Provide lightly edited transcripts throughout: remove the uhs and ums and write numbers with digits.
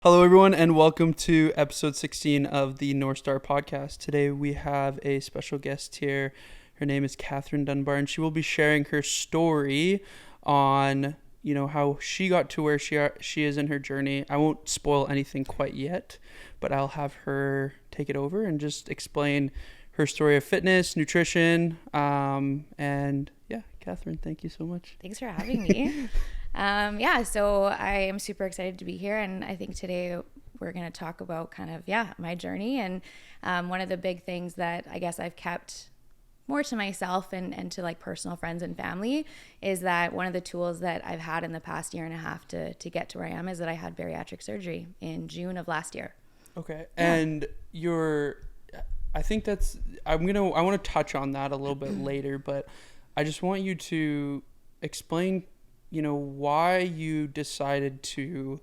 Hello, everyone, and welcome to episode 16 of the North Star podcast. Today, we have a special guest here. Her name is Catherine Dunbar, and she will be sharing her story on, how she got to where she is in her journey. I won't spoil anything quite yet, but I'll have her take it over and just explain her story of fitness, nutrition, and yeah, Catherine, thank you so much. Thanks for having me. So I am super excited to be here, and I think today we're going to talk about my journey. And one of the big things that I guess I've kept more to myself and to like personal friends and family is that one of the tools that I've had in the past year and a half to get to where I am is that I had bariatric surgery in June of last year. Okay. Yeah. And I want to touch on that a little bit later, but I just want you to explain why you decided to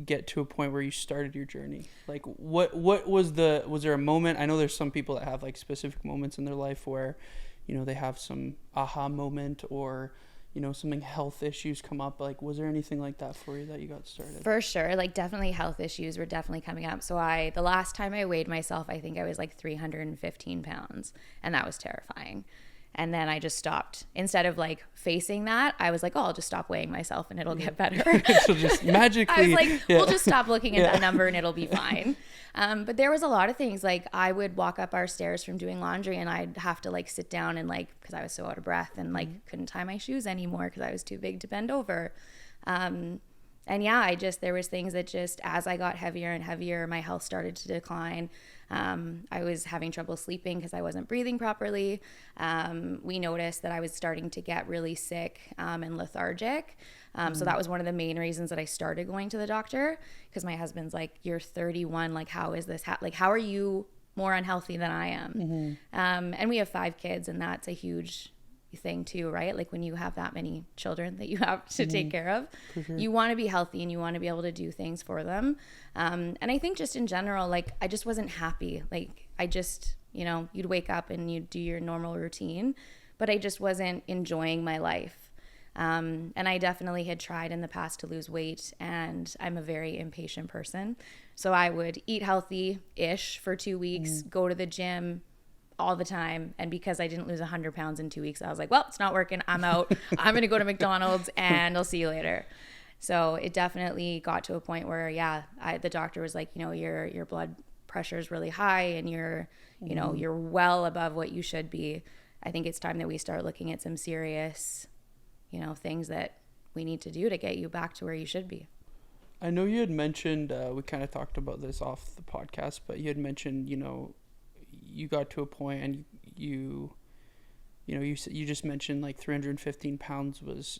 get to a point where you started your journey. Like what was there a moment? I know there's some people that have like specific moments in their life where, they have some aha moment or, something health issues come up. Like, was there anything like that for you that you got started? For sure. Like definitely health issues were definitely coming up. So the last time I weighed myself, I think I was like 315 pounds, and that was terrifying. And then I just stopped. Instead of like facing that, I was like, I'll just stop weighing myself and it'll get better. So just magically. I was like, we'll just stop looking at that number and it'll be fine. But there was a lot of things. Like I would walk up our stairs from doing laundry and I'd have to like sit down and like, because I was so out of breath and like couldn't tie my shoes anymore because I was too big to bend over. There was things that just, as I got heavier and heavier, my health started to decline. I was having trouble sleeping because I wasn't breathing properly. We noticed that I was starting to get really sick and lethargic. So that was one of the main reasons that I started going to the doctor, because my husband's like, you're 31. Like, how is this? How are you more unhealthy than I am? Mm-hmm. And we have 5 kids, and that's a huge thing too, right? Like when you have that many children that you have to take care of, sure, you want to be healthy and you want to be able to do things for them. And I think just in general, like I just wasn't happy. Like I just, you'd wake up and you'd do your normal routine, but I just wasn't enjoying my life. And I definitely had tried in the past to lose weight, and I'm a very impatient person. So I would eat healthy-ish for 2 weeks, go to the gym all the time. And because I didn't lose 100 pounds in 2 weeks, I was like, well, it's not working. I'm out. I'm going to go to McDonald's and I'll see you later. So it definitely got to a point where, the doctor was like, your blood pressure is really high and you're well above what you should be. I think it's time that we start looking at some serious, things that we need to do to get you back to where you should be. I know you had mentioned, we kind of talked about this off the podcast, but you had mentioned, you got to a point and you just mentioned like 315 pounds was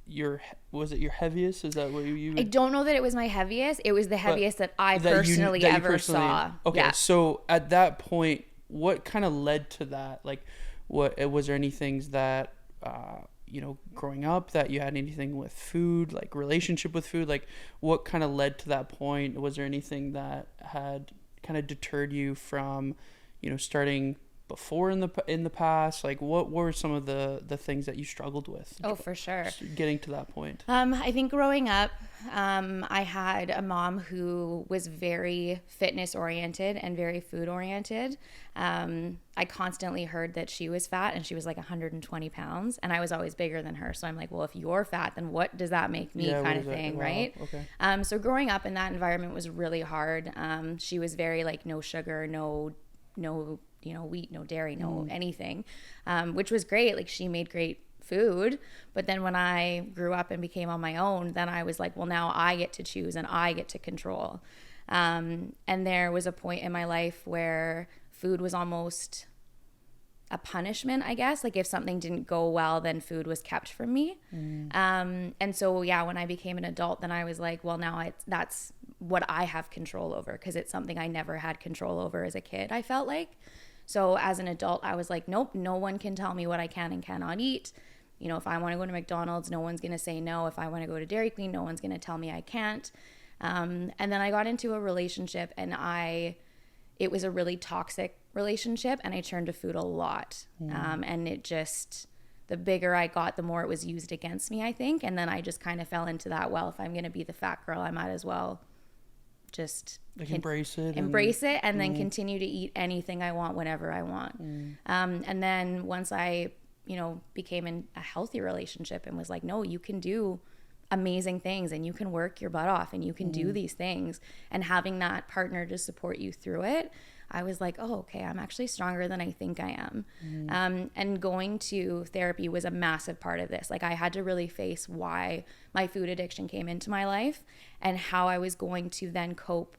it your heaviest? Is that what you I don't know that it was my heaviest. It was the heaviest that I personally saw. Okay. Yeah. So at that point, what kind of led to that? Like, was there any things that, growing up that you had anything with food, like relationship with food, like what kind of led to that point? Was there anything that had kind of deterred you from, starting before in the past? Like what were some of the things that you struggled with? Oh, for sure. Getting to that point. I think growing up, I had a mom who was very fitness oriented and very food oriented. I constantly heard that she was fat, and she was like 120 pounds, and I was always bigger than her. So I'm like, well, if you're fat, then what does that make me, kind of thing, right? Okay. So growing up in that environment was really hard. She was very like no sugar, no wheat, no dairy, no anything, which was great. Like she made great food. But then when I grew up and became on my own, then I was like, well, now I get to choose and I get to control. And there was a point in my life where food was almost a punishment, I guess. Like if something didn't go well, then food was kept from me. And so, when I became an adult, then I was like, well, now that's what I have control over, because it's something I never had control over as a kid, I felt like. So as an adult, I was like, nope, no one can tell me what I can and cannot eat. If I want to go to McDonald's, no one's going to say no. If I want to go to Dairy Queen, no one's going to tell me I can't. And then I got into a relationship, and it was a really toxic relationship, and I turned to food a lot. And it just, the bigger I got, the more it was used against me, I think. And then I just kind of fell into that, well, if I'm going to be the fat girl, I might as well just embrace it and then continue to eat anything I want whenever I want. And then once I, became in a healthy relationship and was like, no, you can do amazing things and you can work your butt off and you can do these things, and having that partner to support you through it, I was like, oh, okay, I'm actually stronger than I think I am. And going to therapy was a massive part of this. Like, I had to really face why my food addiction came into my life and how I was going to then cope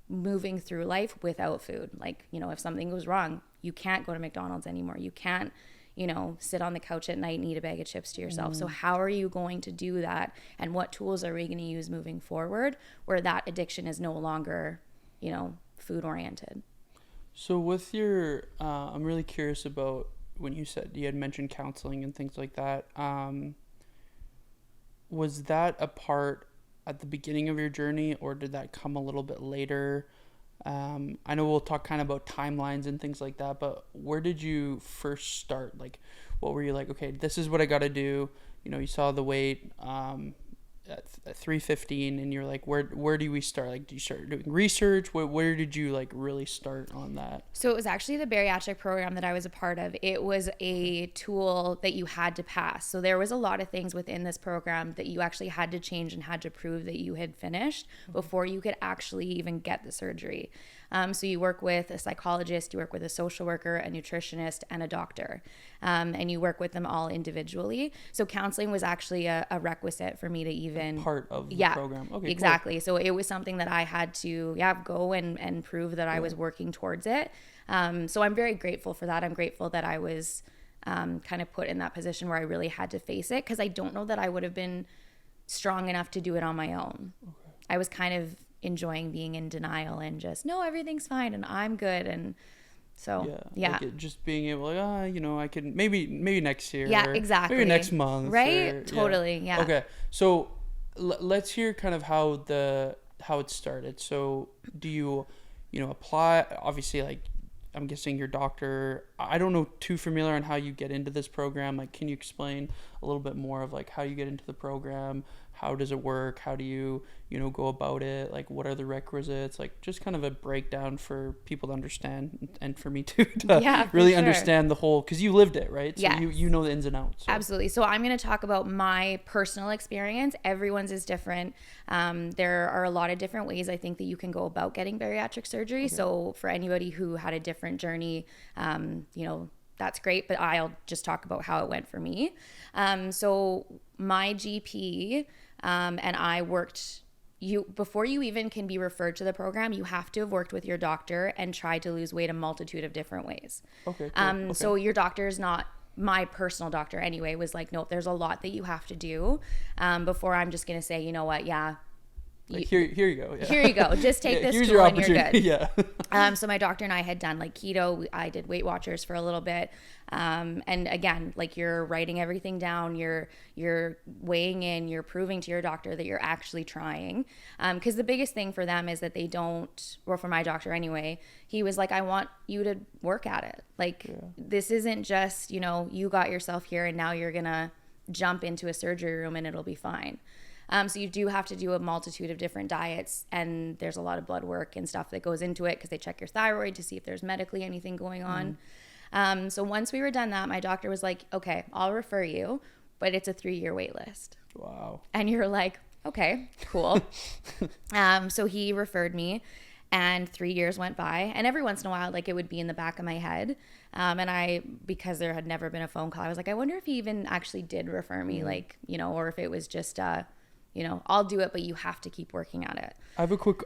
moving through life without food. Like, if something goes wrong, you can't go to McDonald's anymore. You can't, sit on the couch at night and eat a bag of chips to yourself. So how are you going to do that? And what tools are we going to use moving forward where that addiction is no longer, food oriented? So with your, I'm really curious about when you said you had mentioned counseling and things like that. Was that a part at the beginning of your journey, or did that come a little bit later? I know we'll talk kind of about timelines and things like that, but where did you first start? Like, what were you like, okay, this is what I got to do. You saw the weight, at 315 and you're like, where do we start? Like, do you start doing research? Where did you like really start on that? So it was actually the bariatric program that I was a part of. It was a tool that you had to pass. So there was a lot of things within this program that you actually had to change and had to prove that you had finished before you could actually even get the surgery. So you work with a psychologist, you work with a social worker, a nutritionist, and a doctor. And you work with them all individually. So counseling was actually a requisite for me to even... part of the program. Okay, exactly. Cool. So it was something that I had to go and prove that I was working towards it. So I'm very grateful for that. I'm grateful that I was kind of put in that position where I really had to face it, because I don't know that I would have been strong enough to do it on my own. Okay. I was kind of enjoying being in denial and just, no, everything's fine and I'm good. And so, yeah. Like just being able, I can maybe next year. Yeah, exactly. Maybe next month. Right? Totally. Yeah. Okay. So let's hear kind of how it started. So do you, apply, obviously, like, I'm guessing your doctor, I don't know too familiar on how you get into this program. Like, can you explain a little bit more of like how you get into the program? How does it work? How do you, go about it? Like, what are the requisites? Like, just kind of a breakdown for people to understand, and for me too, to really understand the whole, because you lived it, right? So you know the ins and outs. So. Absolutely. So I'm going to talk about my personal experience. Everyone's is different. There are a lot of different ways I think that you can go about getting bariatric surgery. Okay. So for anybody who had a different journey, that's great, but I'll just talk about how it went for me. So my GP and I worked... before you even can be referred to the program, you have to have worked with your doctor and tried to lose weight a multitude of different ways. Okay. Cool. Okay. So your doctor is not... my personal doctor anyway was like, nope, there's a lot that you have to do before I'm just going to say, you know what, like, here you go. Yeah. Here you go. Just take this here's tool your and you're good. Yeah. So my doctor and I had done like keto. I did Weight Watchers for a little bit. And again, like, you're writing everything down, you're weighing in, you're proving to your doctor that you're actually trying. Because the biggest thing for them is that they don't, or for my doctor anyway, he was like, I want you to work at it. Like, this isn't just, you got yourself here and now you're going to jump into a surgery room and it'll be fine. So you do have to do a multitude of different diets, and there's a lot of blood work and stuff that goes into it, because they check your thyroid to see if there's medically anything going on. So once we were done that, my doctor was like, okay, I'll refer you, but it's a 3-year wait list. Wow. And you're like, okay, cool. So he referred me, and 3 years went by, and every once in a while, like, it would be in the back of my head. And because there had never been a phone call, I was like, I wonder if he even actually did refer me, like, or if it was just, I'll do it, but you have to keep working at it.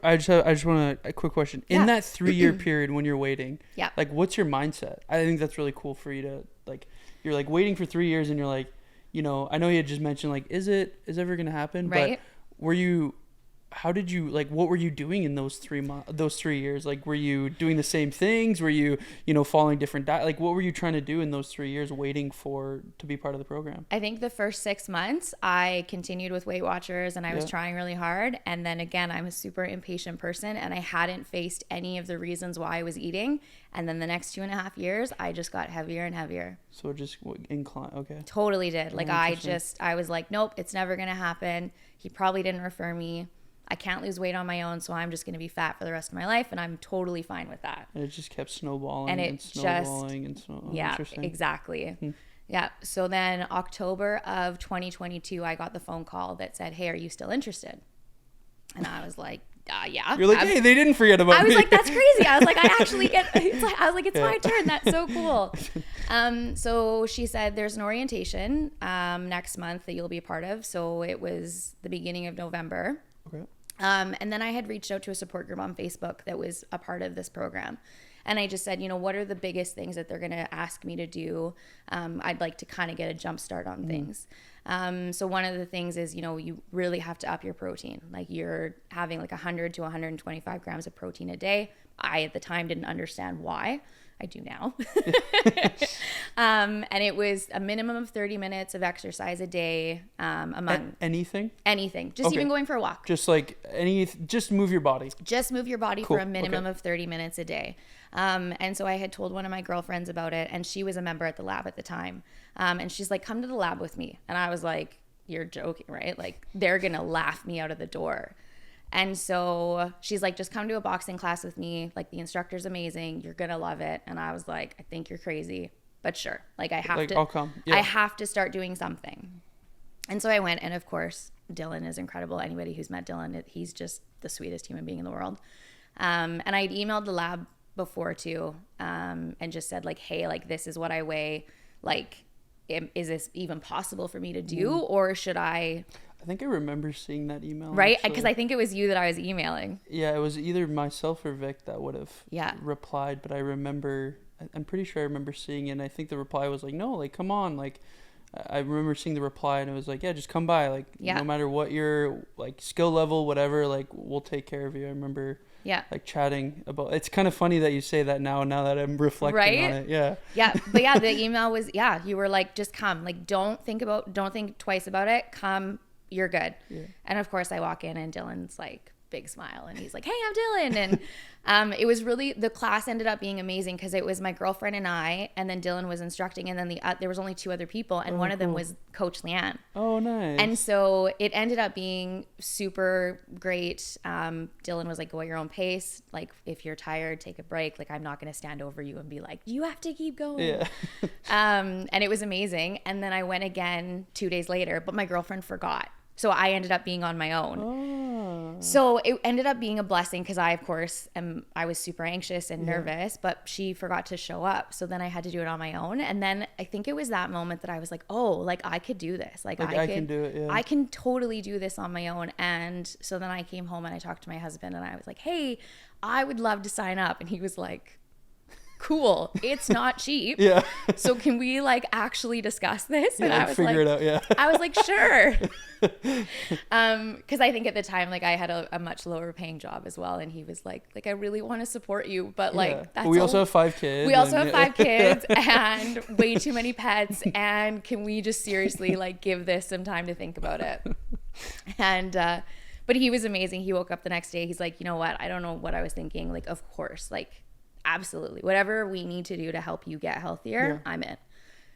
I just want a quick question. In that 3-year period when you're waiting, like, what's your mindset? I think that's really cool for you to, like, you're like waiting for 3 years and you're like, I know you had just mentioned, like, is ever going to happen? Right. But how did you, like, what were you doing in those 3 years? Like, were you doing the same things? Were you, following different diet? Like, what were you trying to do in those 3 years waiting to be part of the program? I think the first 6 months I continued with Weight Watchers and I was trying really hard. And then again, I'm a super impatient person and I hadn't faced any of the reasons why I was eating. And then the next 2.5 years, I just got heavier and heavier. So it just inclined. Okay. Totally did. Like, I was like, nope, it's never going to happen. He probably didn't refer me. I can't lose weight on my own, so I'm just going to be fat for the rest of my life, and I'm totally fine with that. And it just kept snowballing And it and snowballing and snowballing. Yeah, exactly. Yeah. So then October of 2022, I got the phone call that said, "Hey, are you still interested?" And I was like, yeah. You're like, hey, they didn't forget about me. I was like, that's crazy. I was like, I actually get, it's my turn. That's so cool. So she said, there's an orientation next month that you'll be a part of. So it was the beginning of November. Okay. And then I had reached out to a support group on Facebook that was a part of this program. And I just said, what are the biggest things that they're going to ask me to do? I'd like to kind of get a jump start on things. So one of the things is, you really have to up your protein. Like you're having like 100 to 125 grams of protein a day. I, at the time, didn't understand why. I do now. And it was a minimum of 30 minutes of exercise a day among anything. Just even going for a walk. Just like just move your body. Just move your body for a minimum of 30 minutes a day. And so I had told one of my girlfriends about it, and she was a member at the lab at the time. And she's like, come to the lab with me. And I was like, you're joking, right? Like they're going to laugh me out of the door. And so she's like, just come to a boxing class with me. Like the instructor's amazing. You're going to love it. And I was like, I think you're crazy, but sure. Like I have I'll come. Yeah. I have to start doing something. And so I went, and of course, Dylan is incredible. Anybody who's met Dylan, he's just the sweetest human being in the world. And I'd emailed the lab before too, and just said like, hey, like this is what I weigh. Like, is this even possible for me to do, or should I think I remember seeing that email. Right? Because I think it was you that I was emailing. Yeah, it was either myself or Vic that would have replied, but I'm pretty sure I remember seeing it, and I think the reply was like, no, like, come on, like, I remember seeing the reply, and it was like, yeah, just come by, like, no matter what your, like, skill level, whatever, like, we'll take care of you. I remember, like, chatting about, it's kind of funny that you say that now that I'm reflecting on it, but yeah, the email was, you were like, just come, like, don't think twice about it, come, you're good. And of course I walk in, and Dylan's like, big smile, and he's like, hey, I'm Dylan. And it was really, the class ended up being amazing because it was my girlfriend and I, and then Dylan was instructing, and then there was only 2 other people, and one of them was Coach Leanne. Oh, nice. And so it ended up being super great. Dylan was like, go at your own pace. Like, if you're tired, take a break. Like, I'm not going to stand over you and be like, you have to keep going. And it was amazing. And then I went again 2 days later, but my girlfriend forgot. So I ended up being on my own. So it ended up being a blessing because I, of course, I was super anxious and nervous, but she forgot to show up. So then I had to do it on my own. And then I think it was that moment that I was like, oh, like I could do this. Like I can do it. Yeah. I can totally do this on my own. And so then I came home and I talked to my husband, and I was like, hey, I would love to sign up. And he was like, cool, it's not cheap. So can we like actually discuss this? And I was figure it out. I was like, sure. Because I think at the time, like, I had a much lower paying job as well, and he was like I really want to support you, but like we also have 5 kids. We also have 5 kids and way too many pets, and can we just seriously like give this some time to think about it? And but he was amazing. He woke up the next day, he's like, you know what, I don't know what I was thinking. Like, of course, like, absolutely, whatever we need to do to help you get healthier, I'm in.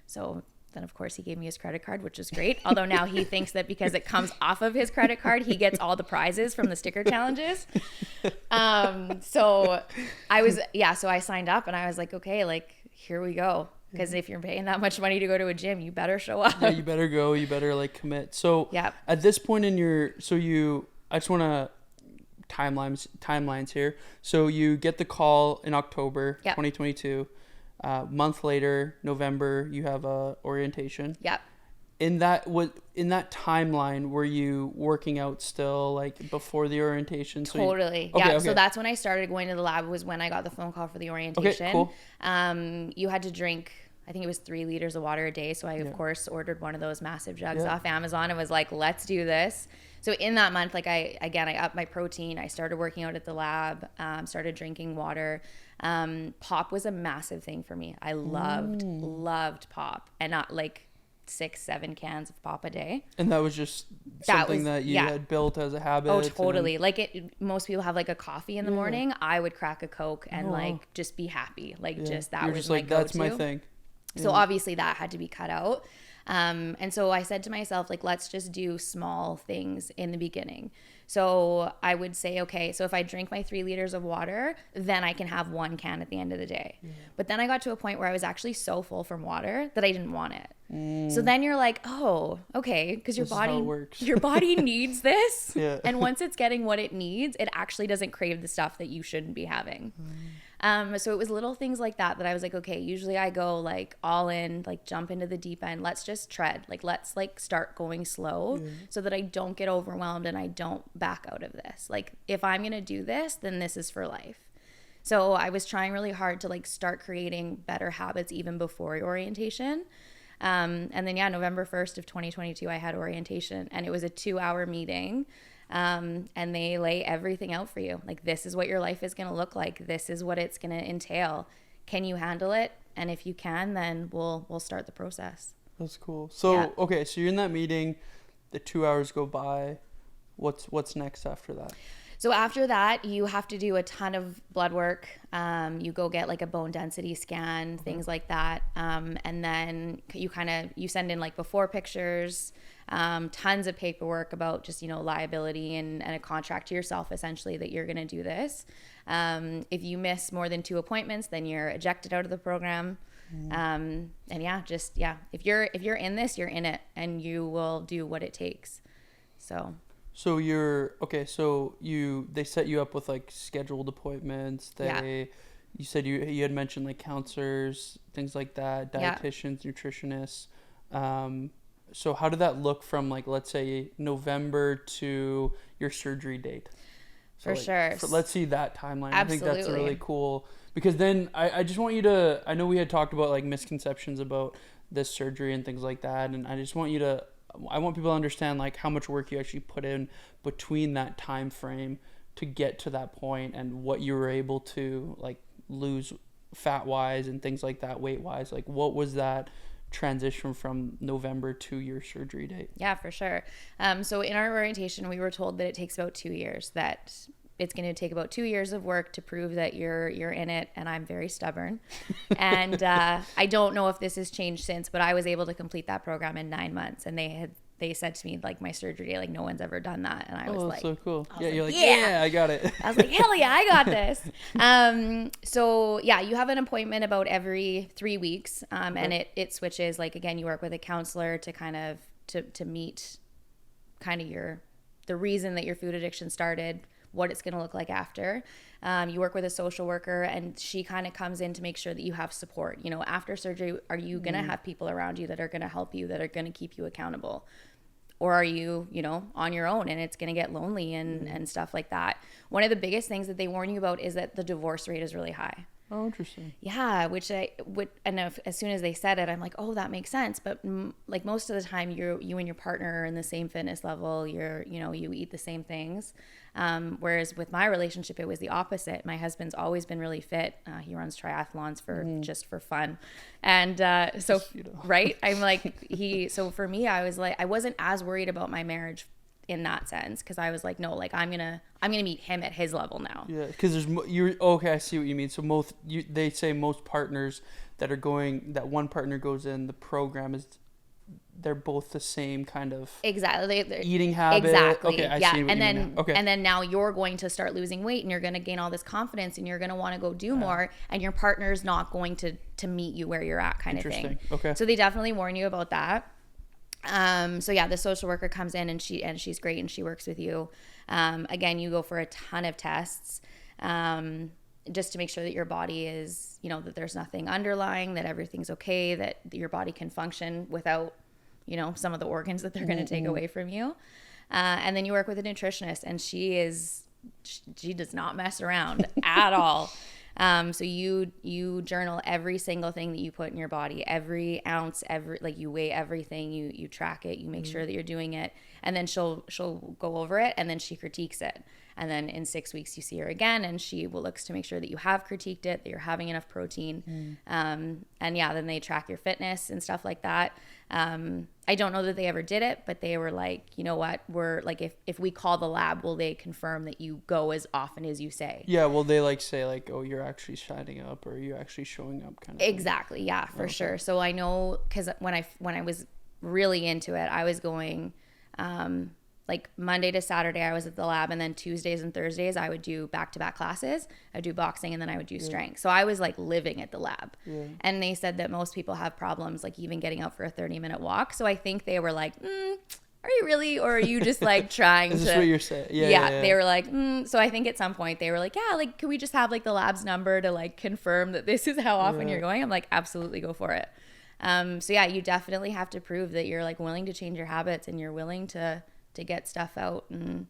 So then, of course, he gave me his credit card, which is great. Although now he thinks that because it comes off of his credit card, he gets all the prizes from the sticker challenges. So I signed up, and I was like, okay, like, here we go. Because if you're paying that much money to go to a gym, you better show up. Yeah, you better go. You better like commit. So at this point in I just want to timelines here. So you get the call in October 2022. Month later, November, you have a orientation. In that timeline, were you working out still, like, before the orientation? Totally. Okay. So that's when I started going to the lab, was when I got the phone call for the orientation. Okay, cool. You had to drink, I think it was 3 liters of water a day. So I, of course, ordered one of those massive jugs off Amazon and was like, let's do this. So in that month, like, I upped my protein. I started working out at the lab, started drinking water. Pop was a massive thing for me. I loved pop, and not like 6-7 cans of pop a day. And that was just something that you had built as a habit. Oh, totally. Like, most people have like a coffee in the morning. I would crack a Coke and like just be happy. Like, just that was just my like, go-to. that's my thing. So obviously that had to be cut out. And so I said to myself, like, let's just do small things in the beginning. So I would say, okay, so if I drink my 3 liters of water, then I can have 1 can at the end of the day. Yeah. But then I got to a point where I was actually so full from water that I didn't want it. So then you're like, oh, okay, because your body needs this. Yeah. And once it's getting what it needs, it actually doesn't crave the stuff that you shouldn't be having. So it was little things like that I was like, okay, usually I go like all in, like jump into the deep end. Let's just tread. Like, let's like start going slow so that I don't get overwhelmed and I don't back out of this. Like, if I'm going to do this, then this is for life. So I was trying really hard to like start creating better habits even before orientation. And then, November 1st of 2022, I had orientation, and it was a 2-hour meeting. And they lay everything out for you. Like, this is what your life is going to look like. This is what it's going to entail. Can you handle it? And if you can, then we'll start the process. That's cool. So, okay, so you're in that meeting, the 2 hours go by. What's next after that? So after that, you have to do a ton of blood work. You go get like a bone density scan, things like that. And then you send in like before pictures, tons of paperwork about just, liability and a contract to yourself essentially that you're going to do this. If you miss more than 2 appointments, then you're ejected out of the program. If you're in this, you're in it, and you will do what it takes. So they set you up with like scheduled appointments. You said you had mentioned like counselors, things like that, dietitians, nutritionists. So how did that look from like, let's say November to your surgery date? For sure. Let's see that timeline. Absolutely. I think that's really cool, because then I just want you to, I know we had talked about like misconceptions about this surgery and things like that. And I just want I want people to understand like how much work you actually put in between that time frame to get to that point, and what you were able to like lose fat wise and things like that, weight wise. Like, what was that transition from November to your surgery date? Yeah, for sure. So in our orientation, we were told that it takes about 2 years, that it's going to take about 2 years of work to prove that you're in it. And I'm very stubborn. And I don't know if this has changed since, but I was able to complete that program in 9 months. And they said to me, like, my surgery, like, no one's ever done that. And I was like, so cool. You're like, yeah, I got it. I was like, hell yeah, I got this. You have an appointment about every 3 weeks. And it switches. Like, again, you work with a counselor to kind of, to meet kind of the reason that your food addiction started, what it's going to look like after. You work with a social worker, and she kind of comes in to make sure that you have support. After surgery, are you going to have people around you that are going to help you, that are going to keep you accountable? Or are you, on your own, and it's going to get lonely and stuff like that? One of the biggest things that they warn you about is that the divorce rate is really high. Oh, interesting. Yeah, which as soon as they said it, I'm like, oh, that makes sense. But like most of the time, you and your partner are in the same fitness level. You eat the same things. Whereas with my relationship, it was the opposite. My husband's always been really fit. He runs triathlons just for fun. And right, I'm like, so for me, I was like, I wasn't as worried about my marriage in that sense, because I was like, no, like I'm gonna meet him at his level now. Yeah, because I see what you mean. So they say most partners that one partner goes in, the program is, they're both the same kind of eating habit. Exactly. Okay, I see what you mean now. Okay. And then now you're going to start losing weight, and you're going to gain all this confidence, and you're going to want to go do more, and your partner's not going to meet you where you're at, kind of thing. Okay. So they definitely warn you about that. The social worker comes in, and she's great, and she works with you. Again, you go for a ton of tests, just to make sure that your body is, that there's nothing underlying, that everything's okay, that your body can function without, some of the organs that they're going to take away from you. And then you work with a nutritionist, and she does not mess around at all. So you journal every single thing that you put in your body, every ounce, you weigh everything, you track it, you make sure that you're doing it, and then she'll go over it, and then she critiques it. And then in 6 weeks you see her again, and she will look to make sure that you have critiqued it, that you're having enough protein. Then they track your fitness and stuff like that. I don't know that they ever did it, but they were like, you know what, we're like, if we call the lab, will they confirm that you go as often as you say? Yeah, will they like say like, oh, you're actually shining up, or you're actually showing up, kind of exactly thing? Yeah, for sure. So I know, because when I was really into it. I was going like Monday to Saturday I was at the lab, and then Tuesdays and Thursdays I would do back-to-back classes. I would do boxing, and then I would do strength. So I was like living at the lab. And they said that most people have problems like even getting out for a 30-minute walk. So I think they were like, are you really, or are you just like trying Is to? this what you're saying? Yeah. They were like, so I think at some point they were like, yeah, like, could we just have like the lab's number to like confirm that this is how often you're going? I'm like, absolutely, go for it. So yeah, you definitely have to prove that you're like willing to change your habits and you're willing to get stuff out. And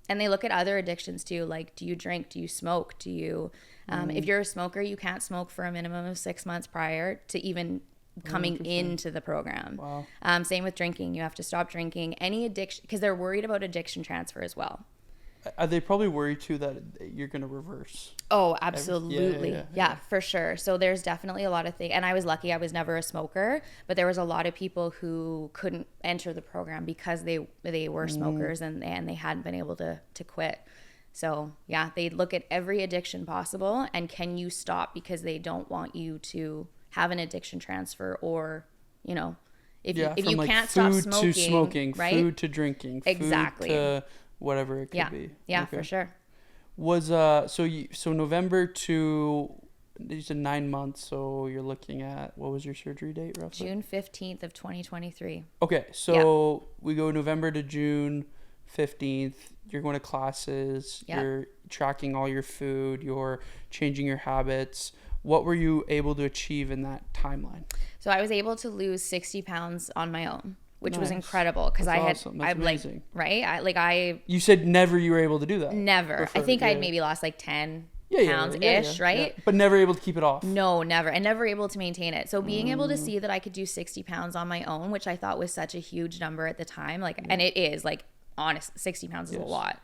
they look at other addictions too. Like, do you drink? Do you smoke? Do you, if you're a smoker, you can't smoke for a minimum of 6 months prior to even coming into the program. Wow. Same with drinking. You have to stop drinking. Any addiction, because they're worried about addiction transfer as well. Are they probably worried too that you're going to reverse? Oh, absolutely. Yeah, for sure. So there's definitely a lot of things. And I was lucky I was never a smoker, but there was a lot of people who couldn't enter the program because they were smokers and they hadn't been able to quit. So yeah, they look at every addiction possible, and can you stop, because they don't want you to have an addiction transfer, or, you know, if you like can't stop smoking, to smoking, right? Food to drinking, exactly, food to whatever it could be. Yeah, okay. For sure. Was so November to, you said 9 months, so you're looking at, what was your surgery date roughly? June 15th of 2023. Okay, so we go November to June 15th. You're going to classes. You're tracking all your food. You're changing your habits. What were you able to achieve in that timeline? So I was able to lose 60 pounds on my own, which was incredible, because awesome. That's amazing. Right? You said never you were able to do that. Never. I think I'd maybe lost like 10 pounds-ish, right? Yeah. But never able to keep it off. No, never. And never able to maintain it. So being able to see that I could do 60 pounds on my own, which I thought was such a huge number at the time, like, and it is, like, honest, 60 pounds is a lot.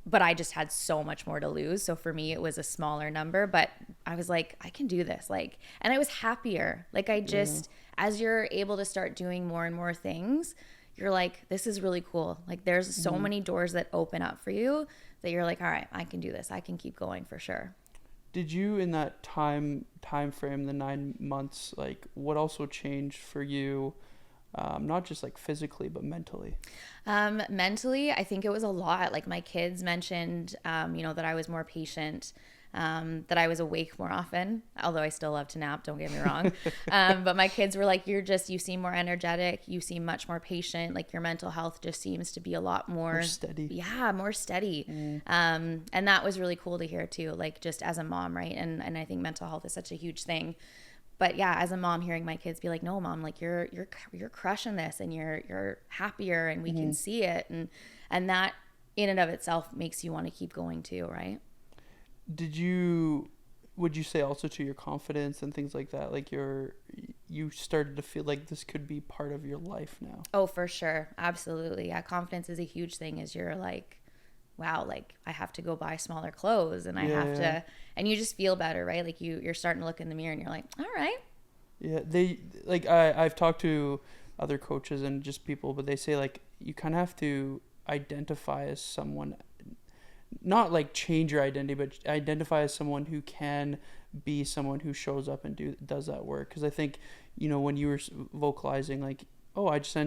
But I just had so much more to lose. So for me, it was a smaller number, but I was like, I can do this. Like, and I was happier. Like, I just, as you're able to start doing more and more things, you're like, this is really cool. Like, there's so many doors that open up for you that you're like, all right, I can do this. I can keep going for sure. Did you, in that time frame, the 9 months, like, what also changed for you? Not just like physically, but mentally. Mentally, I think it was a lot. Like, my kids mentioned, that I was more patient, that I was awake more often, although I still love to nap, don't get me wrong. But my kids were like, you seem more energetic. You seem much more patient. Like, your mental health just seems to be a lot more steady. Yeah, more steady. And that was really cool to hear too, like, just as a mom, right? And I think mental health is such a huge thing. But yeah, as a mom, hearing my kids be like, no, Mom, like, you're crushing this, and you're happier, and we can see it. And that in and of itself makes you want to keep going too, right? Would you say also to your confidence and things like that, like you started to feel like this could be part of your life now? Oh, for sure. Absolutely. Yeah. Confidence is a huge thing, as you're like, wow, like, I have to go buy smaller clothes, and I have to, and you just feel better, right? Like, you're starting to look in the mirror and you're like, all right. Yeah. I've talked to other coaches and just people, but they say, like, you kind of have to identify as someone, not like change your identity, but identify as someone who can be someone who shows up and does that work. Because I think, when you were vocalizing, like, oh, I just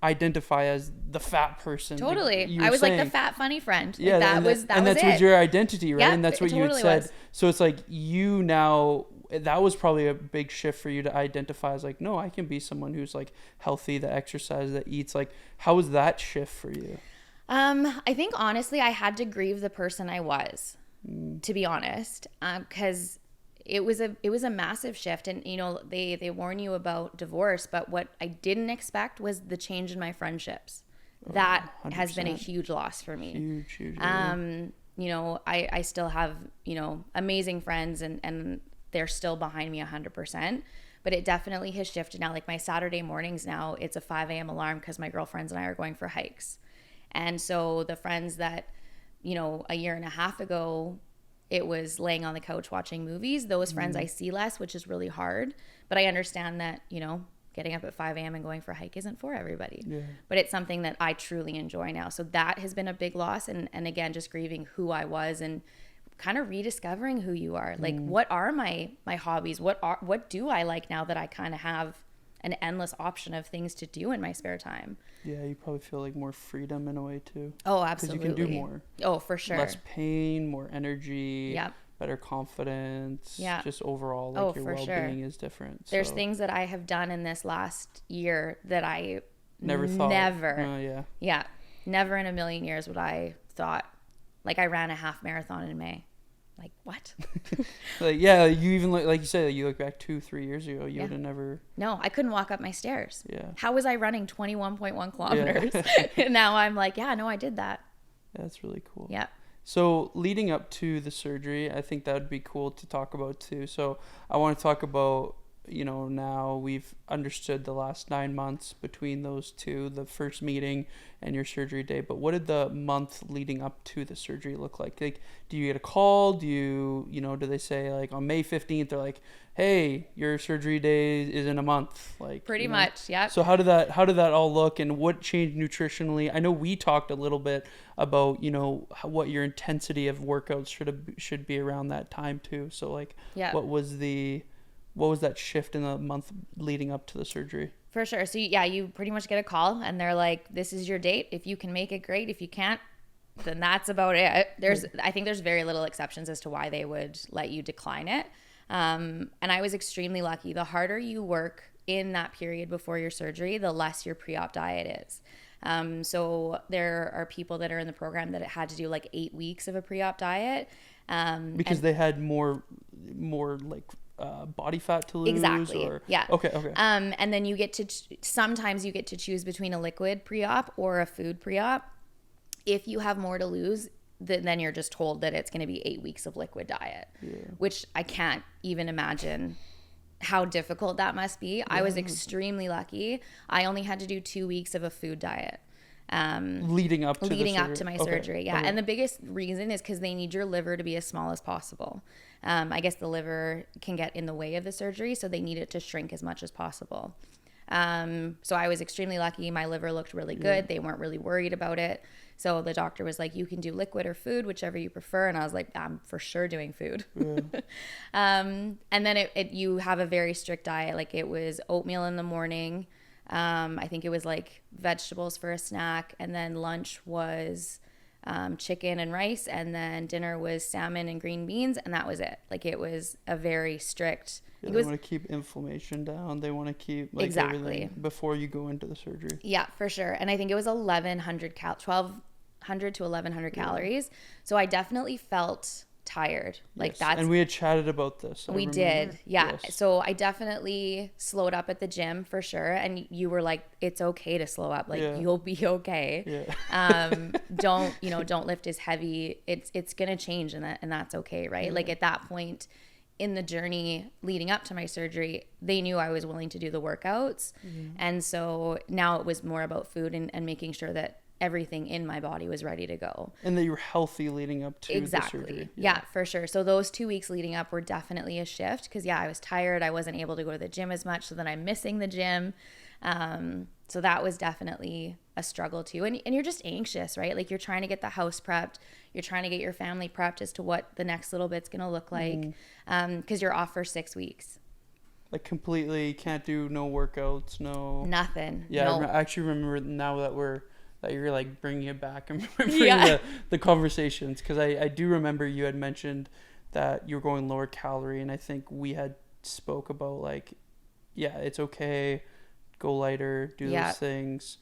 identify as the fat person. Totally. Like I was saying, like the fat funny friend. Like, yeah, that was your identity, right? Yeah, and that's what you had said. So it's like, you now, that was probably a big shift for you to identify as like, no, I can be someone who's like healthy, that exercises, that eats. Like, how was that shift for you? I think honestly, I had to grieve the person I was, to be honest, because it was a massive shift. And they warn you about divorce, but what I didn't expect was the change in my friendships. That 100%. Has been a huge loss for me. Huge. I still have amazing friends, and they're still behind me 100%. But it definitely has shifted now. Like, my Saturday mornings now, it's a 5 a.m. alarm because my girlfriends and I are going for hikes. And so the friends that, a year and a half ago, it was laying on the couch watching movies. Those friends I see less, which is really hard. But I understand that, getting up at 5 a.m. and going for a hike isn't for everybody. Yeah. But it's something that I truly enjoy now. So that has been a big loss. And again, just grieving who I was and kind of rediscovering who you are. Like, what are my hobbies? What do I like now that I kind of have an endless option of things to do in my spare time? Yeah, you probably feel like more freedom in a way too. Oh, absolutely. Because you can do more. Oh, for sure. Less pain, more energy. Yep. Better confidence. Yeah. Just overall, like your well-being is different. There's things that I have done in this last year that I never thought. Never. Yeah. Never in a million years would I thought. Like, I ran a half marathon in May. Like, what? Like, yeah, you even like you said, you look back 2-3 years ago, you would have never. No, I couldn't walk up my stairs. Yeah. How was I running 21.1 kilometers? And now I'm like, yeah, no, I did that. That's really cool. Yeah. So leading up to the surgery, I think that would be cool to talk about too. So I want to talk about, now we've understood the last 9 months between those two, the first meeting and your surgery day. But what did the month leading up to the surgery look like? Like, do you get a call? Do they say like on May 15th, they're like, hey, your surgery day is in a month? Like, pretty much, yeah. So how did that all look, and what changed nutritionally? I know we talked a little bit about, what your intensity of workouts should be around that time too. So like, what was that shift in the month leading up to the surgery? For sure. So you pretty much get a call and they're like, this is your date. If you can make it, great. If you can't, then that's about it. I think there's very little exceptions as to why they would let you decline it. And I was extremely lucky. The harder you work in that period before your surgery, the less your pre-op diet is. So there are people that are in the program that had to do like 8 weeks of a pre-op diet. Because they had more like body fat to lose. Exactly. Yeah. Okay. And then sometimes you get to choose between a liquid pre-op or a food pre-op. If you have more to lose, then you're just told that it's going to be 8 weeks of liquid diet, which I can't even imagine how difficult that must be. Yeah. I was extremely lucky. I only had to do 2 weeks of a food diet. Leading up to my surgery. Yeah. Okay. And the biggest reason is because they need your liver to be as small as possible. I guess the liver can get in the way of the surgery, so they need it to shrink as much as possible. So I was extremely lucky. My liver looked really good. They weren't really worried about it. So the doctor was like, you can do liquid or food, whichever you prefer. And I was like, I'm for sure doing food. Yeah. And then you have a very strict diet. Like, it was oatmeal in the morning. I think it was like vegetables for a snack. And then lunch was chicken and rice. And then dinner was salmon and green beans. And that was it. Like, it was a very strict. Yeah, they want to keep inflammation down. They want to keep everything before you go into the surgery. Yeah, for sure. And I think it was 1,100 to 1,100 calories. So I definitely felt tired. Like, that's. And we had chatted about this. We did. Yeah. Yes. So I definitely slowed up at the gym for sure. And you were like, it's okay to slow up. Like, you'll be okay. Yeah. Don't lift as heavy. It's going to change, and that's okay. Right. Yeah. Like, at that point in the journey leading up to my surgery, they knew I was willing to do the workouts. Mm-hmm. And so now it was more about food and making sure that everything in my body was ready to go. And that you were healthy leading up to the surgery. Yeah, for sure. So those 2 weeks leading up were definitely a shift because, I was tired. I wasn't able to go to the gym as much. So then I'm missing the gym. So that was definitely a struggle too. And you're just anxious, right? Like, you're trying to get the house prepped. You're trying to get your family prepped as to what the next little bit's going to look like. Because you're off for 6 weeks. Like, completely can't do no workouts, no. Nothing. Yeah, no. I actually remember now that you're like bringing it back and remembering the conversations. Because I do remember you had mentioned that you were going lower calorie. And I think we had spoke about like, it's okay. Go lighter, do those things.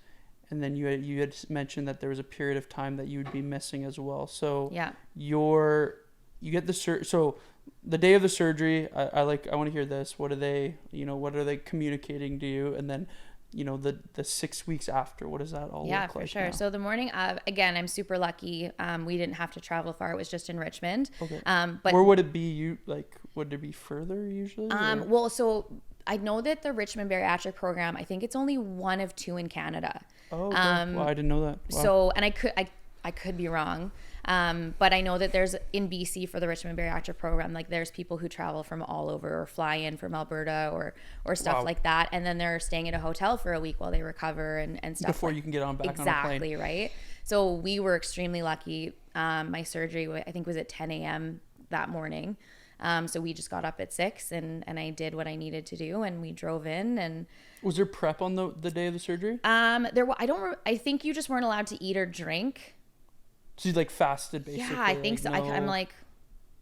And then you had mentioned that there was a period of time that you would be missing as well. So you get the so the day of the surgery, I want to hear this. What are they communicating to you? And then, the 6 weeks after, what does that all look like? Yeah, for sure. Now? So the morning of, again, I'm super lucky. We didn't have to travel far. It was just in Richmond. Okay. But where would it be? Would it be further usually? Well, so I know that the Richmond Bariatric Program, I think it's only one of two in Canada. Oh, okay. Well, I didn't know that. Wow. So, and I could be wrong. But I know that there's in BC for the Richmond Bariatric Program, like, there's people who travel from all over or fly in from Alberta or stuff like that. And then they're staying at a hotel for a week while they recover and stuff. Before you can get on back on a plane. Exactly, right? So we were extremely lucky. My surgery, I think, was at 10 a.m. that morning. So we just got up at 6 and I did what I needed to do, and we drove in. And was there prep on the day of the surgery? I think you just weren't allowed to eat or drink. So you like fasted basically? Yeah, I think so. No... I'm like,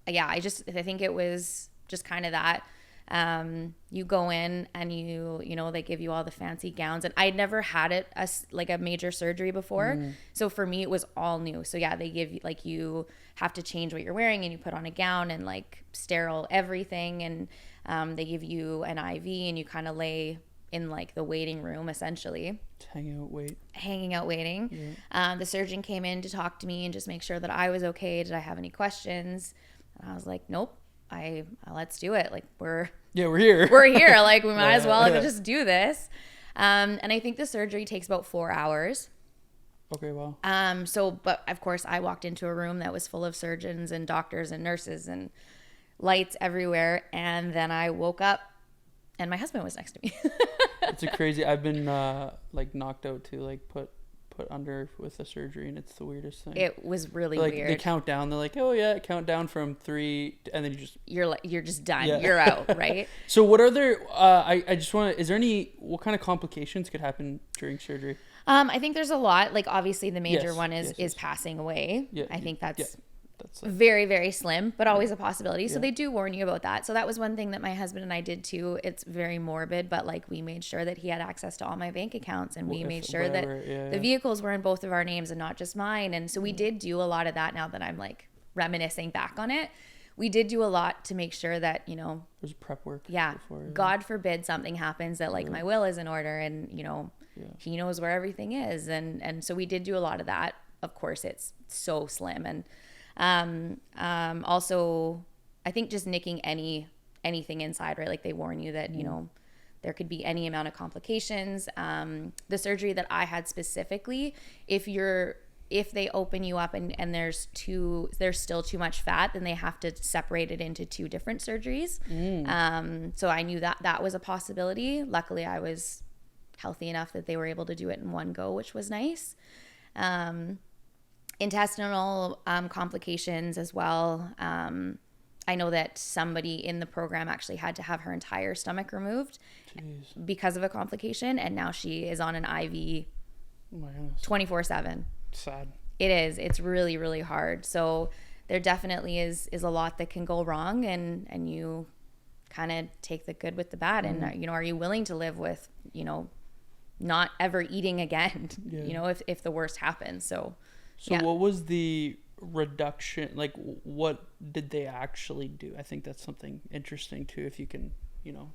yeah, I think it was just kind of that. You go in and you know, they give you all the fancy gowns, and I'd never had it as like a major surgery before. So for me, it was all new. So yeah, they give you, like, you have to change what you're wearing, and you put on a gown and like sterile everything. And they give you an IV, and you kind of lay in like the waiting room essentially. Hanging out waiting. Yeah. The surgeon came in to talk to me and just make sure that I was okay. Did I have any questions? And I was like, nope. Let's do it. Like, we're here. We're here. Like, we might as well just do this. And I think the surgery takes about 4 hours. Okay, wow. But of course I walked into a room that was full of surgeons and doctors and nurses and lights everywhere. And then I woke up and my husband was next to me. It's a crazy, I've been like knocked out too, like put under with a surgery, and it's the weirdest thing. It was really like, weird. They count down. They're like, oh yeah, count down from 3, and then you're just done. Yeah. You're out, right? So what are there? I just want to. Is there any? What kind of complications could happen during surgery? I think there's a lot. Like, obviously the major one is passing away. Yeah, I think that's very, very slim, but always a possibility. Yeah. So they do warn you about that. So that was one thing that my husband and I did too. It's very morbid, but like, we made sure that he had access to all my bank accounts, and we made sure that the vehicles were in both of our names and not just mine. And so we did do a lot of that. Now that I'm like reminiscing back on it, we did do a lot to make sure that, you know, there's prep work. Yeah. Before, God forbid something happens, that like my will is in order, and, you know, he knows where everything is. And so we did do a lot of that. Of course, it's so slim. And also I think just nicking anything inside, right? Like, they warn you that, you know, there could be any amount of complications. The surgery that I had specifically, if they open you up and there's still too much fat, then they have to separate it into 2 different surgeries. So I knew that was a possibility. Luckily I was healthy enough that they were able to do it in one go, which was nice. Intestinal complications as well. I know that somebody in the program actually had to have her entire stomach removed because of a complication, and now she is on an IV 24/7. Sad. It is. It's really, really hard. So there definitely is a lot that can go wrong, and you kind of take the good with the bad. And, you know, are you willing to live with, you know, not ever eating again, you know, if the worst happens. So what was the reduction? Like, what did they actually do? I think that's something interesting too, if you can, you know,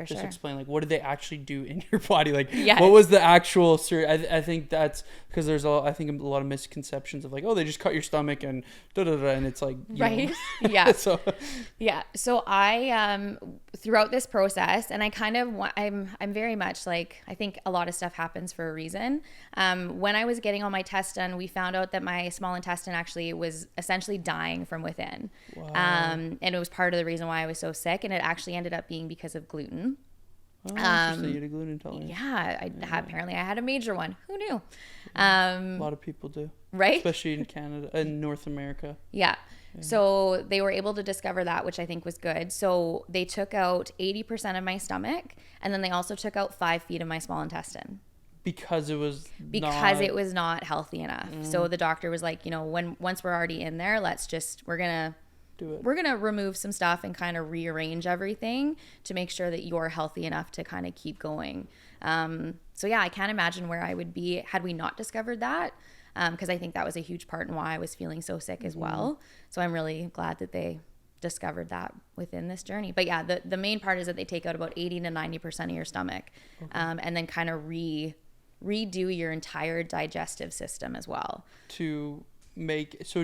just explain, like, what did they actually do in your body? Like, what was the actual I think that's because there's I think a lot of misconceptions of like, oh, they just cut your stomach and and it's like, right. Yeah. So I throughout this process, and I kind of I'm very much like, I think a lot of stuff happens for a reason. When I was getting all my tests done, we found out that my small intestine actually was essentially dying from within. Wow. And it was part of the reason why I was so sick, and it actually ended up being because of gluten. Oh, interesting. You had a gluten intolerance. Yeah, apparently I had a major one. Who knew? A lot of people do, right? Especially in Canada and North America. Yeah. So they were able to discover that, which I think was good. So they took out 80% of my stomach, and then they also took out 5 feet of my small intestine because it was not healthy enough. So the doctor was like, you know, once we're already in there, we're going to remove some stuff and kind of rearrange everything to make sure that you're healthy enough to kind of keep going. So yeah, I can't imagine where I would be had we not discovered that. Because I think that was a huge part in why I was feeling so sick as well. So I'm really glad that they discovered that within this journey. But yeah, the main part is that they take out about 80 to 90% of your stomach, and then kind of redo your entire digestive system as well. So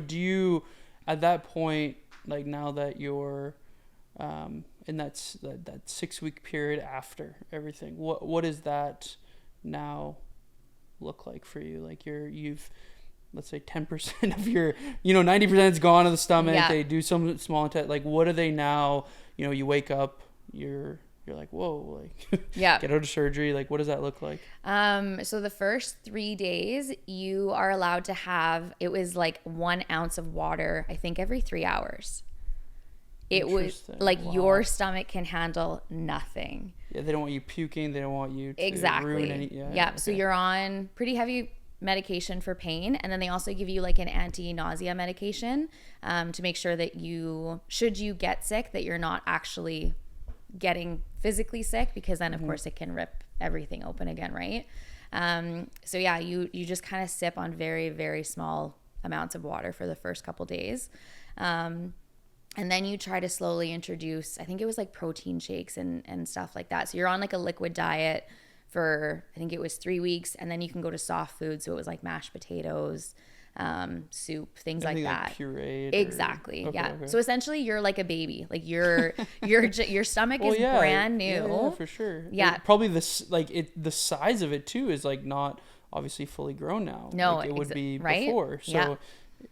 do you, at that point, like, now that you're in that 6-week period after everything, what does that now look like for you? Like, you've let's say 10% of your, 90% is gone of the stomach. Yeah. They do some small intestine. Like, what are they now? You wake up, you're like, whoa, like, get out of surgery. Like, what does that look like? So the first 3 days you are allowed to have, it was like 1 ounce of water, I think every 3 hours. It was like your stomach can handle nothing. Yeah, they don't want you puking. They don't want you to exactly. ruin any. Yeah. Okay. So you're on pretty heavy medication for pain, and then they also give you like an anti-nausea medication to make sure that should you get sick, that you're not actually getting physically sick, because then of course it can rip everything open again, right? So yeah, you just kind of sip on very, very small amounts of water for the first couple days. And then you try to slowly introduce, I think it was like protein shakes and stuff like that. So you're on like a liquid diet for, I think it was 3 weeks. And then you can go to soft food. So it was like mashed potatoes, soup, things like that. Like pureed. Exactly. Okay, Yeah. okay. So essentially you're like a baby. Like your stomach is brand new. Yeah, for sure. Yeah. Probably the size of it too is like not obviously fully grown now. No, like it would be right? before. So yeah.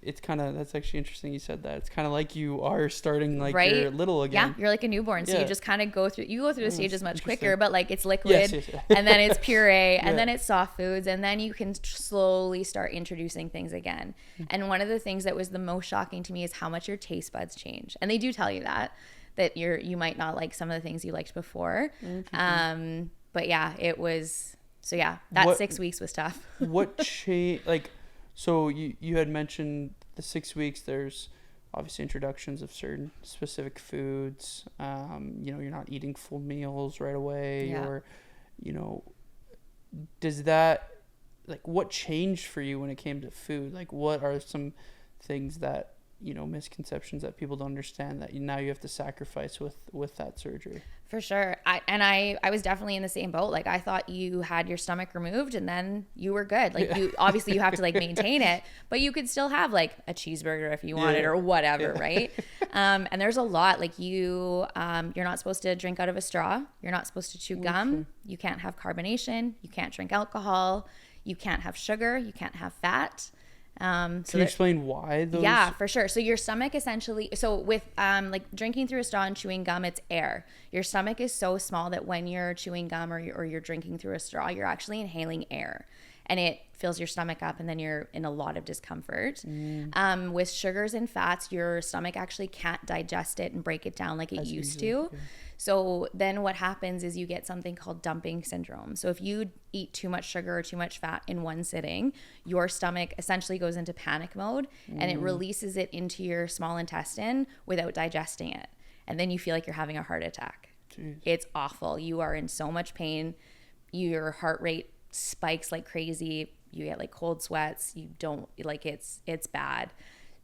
It's kind of, that's actually interesting you said that. It's kind of like you are starting like right? you're little again. Yeah, you're like a newborn. So you just kind of go through the stages much quicker, but like it's liquid yes. and then it's puree and then it's soft foods, and then you can slowly start introducing things again. And one of the things that was the most shocking to me is how much your taste buds change. And they do tell you that you might not like some of the things you liked before. But yeah, it was, so yeah, that 6 weeks was tough. What changed, like, so you had mentioned the 6 weeks, there's obviously introductions of certain specific foods. You're not eating full meals right away, or, does that, like, what changed for you when it came to food? Like, what are some things that, misconceptions that people don't understand that now you have to sacrifice with that surgery? For sure. I was definitely in the same boat. Like, I thought you had your stomach removed and then you were good. Like, you obviously you have to like maintain it, but you could still have like a cheeseburger if you wanted or whatever, right? And there's a lot, like you're not supposed to drink out of a straw. You're not supposed to chew gum. You can't have carbonation. You can't drink alcohol. You can't have sugar. You can't have fat. Can you explain why those? Yeah, for sure. So your stomach essentially, so with like drinking through a straw and chewing gum, it's air. Your stomach is so small that when you're chewing gum or you're drinking through a straw, you're actually inhaling air, and it fills your stomach up, and then you're in a lot of discomfort. With sugars and fats, your stomach actually can't digest it and break it down like it used to. Okay. So then what happens is you get something called dumping syndrome. So if you eat too much sugar or too much fat in one sitting, your stomach essentially goes into panic mode and it releases it into your small intestine without digesting it. And then you feel like you're having a heart attack. Jeez. It's awful. You are in so much pain. Your heart rate spikes like crazy. You get like cold sweats. You don't like, it's bad.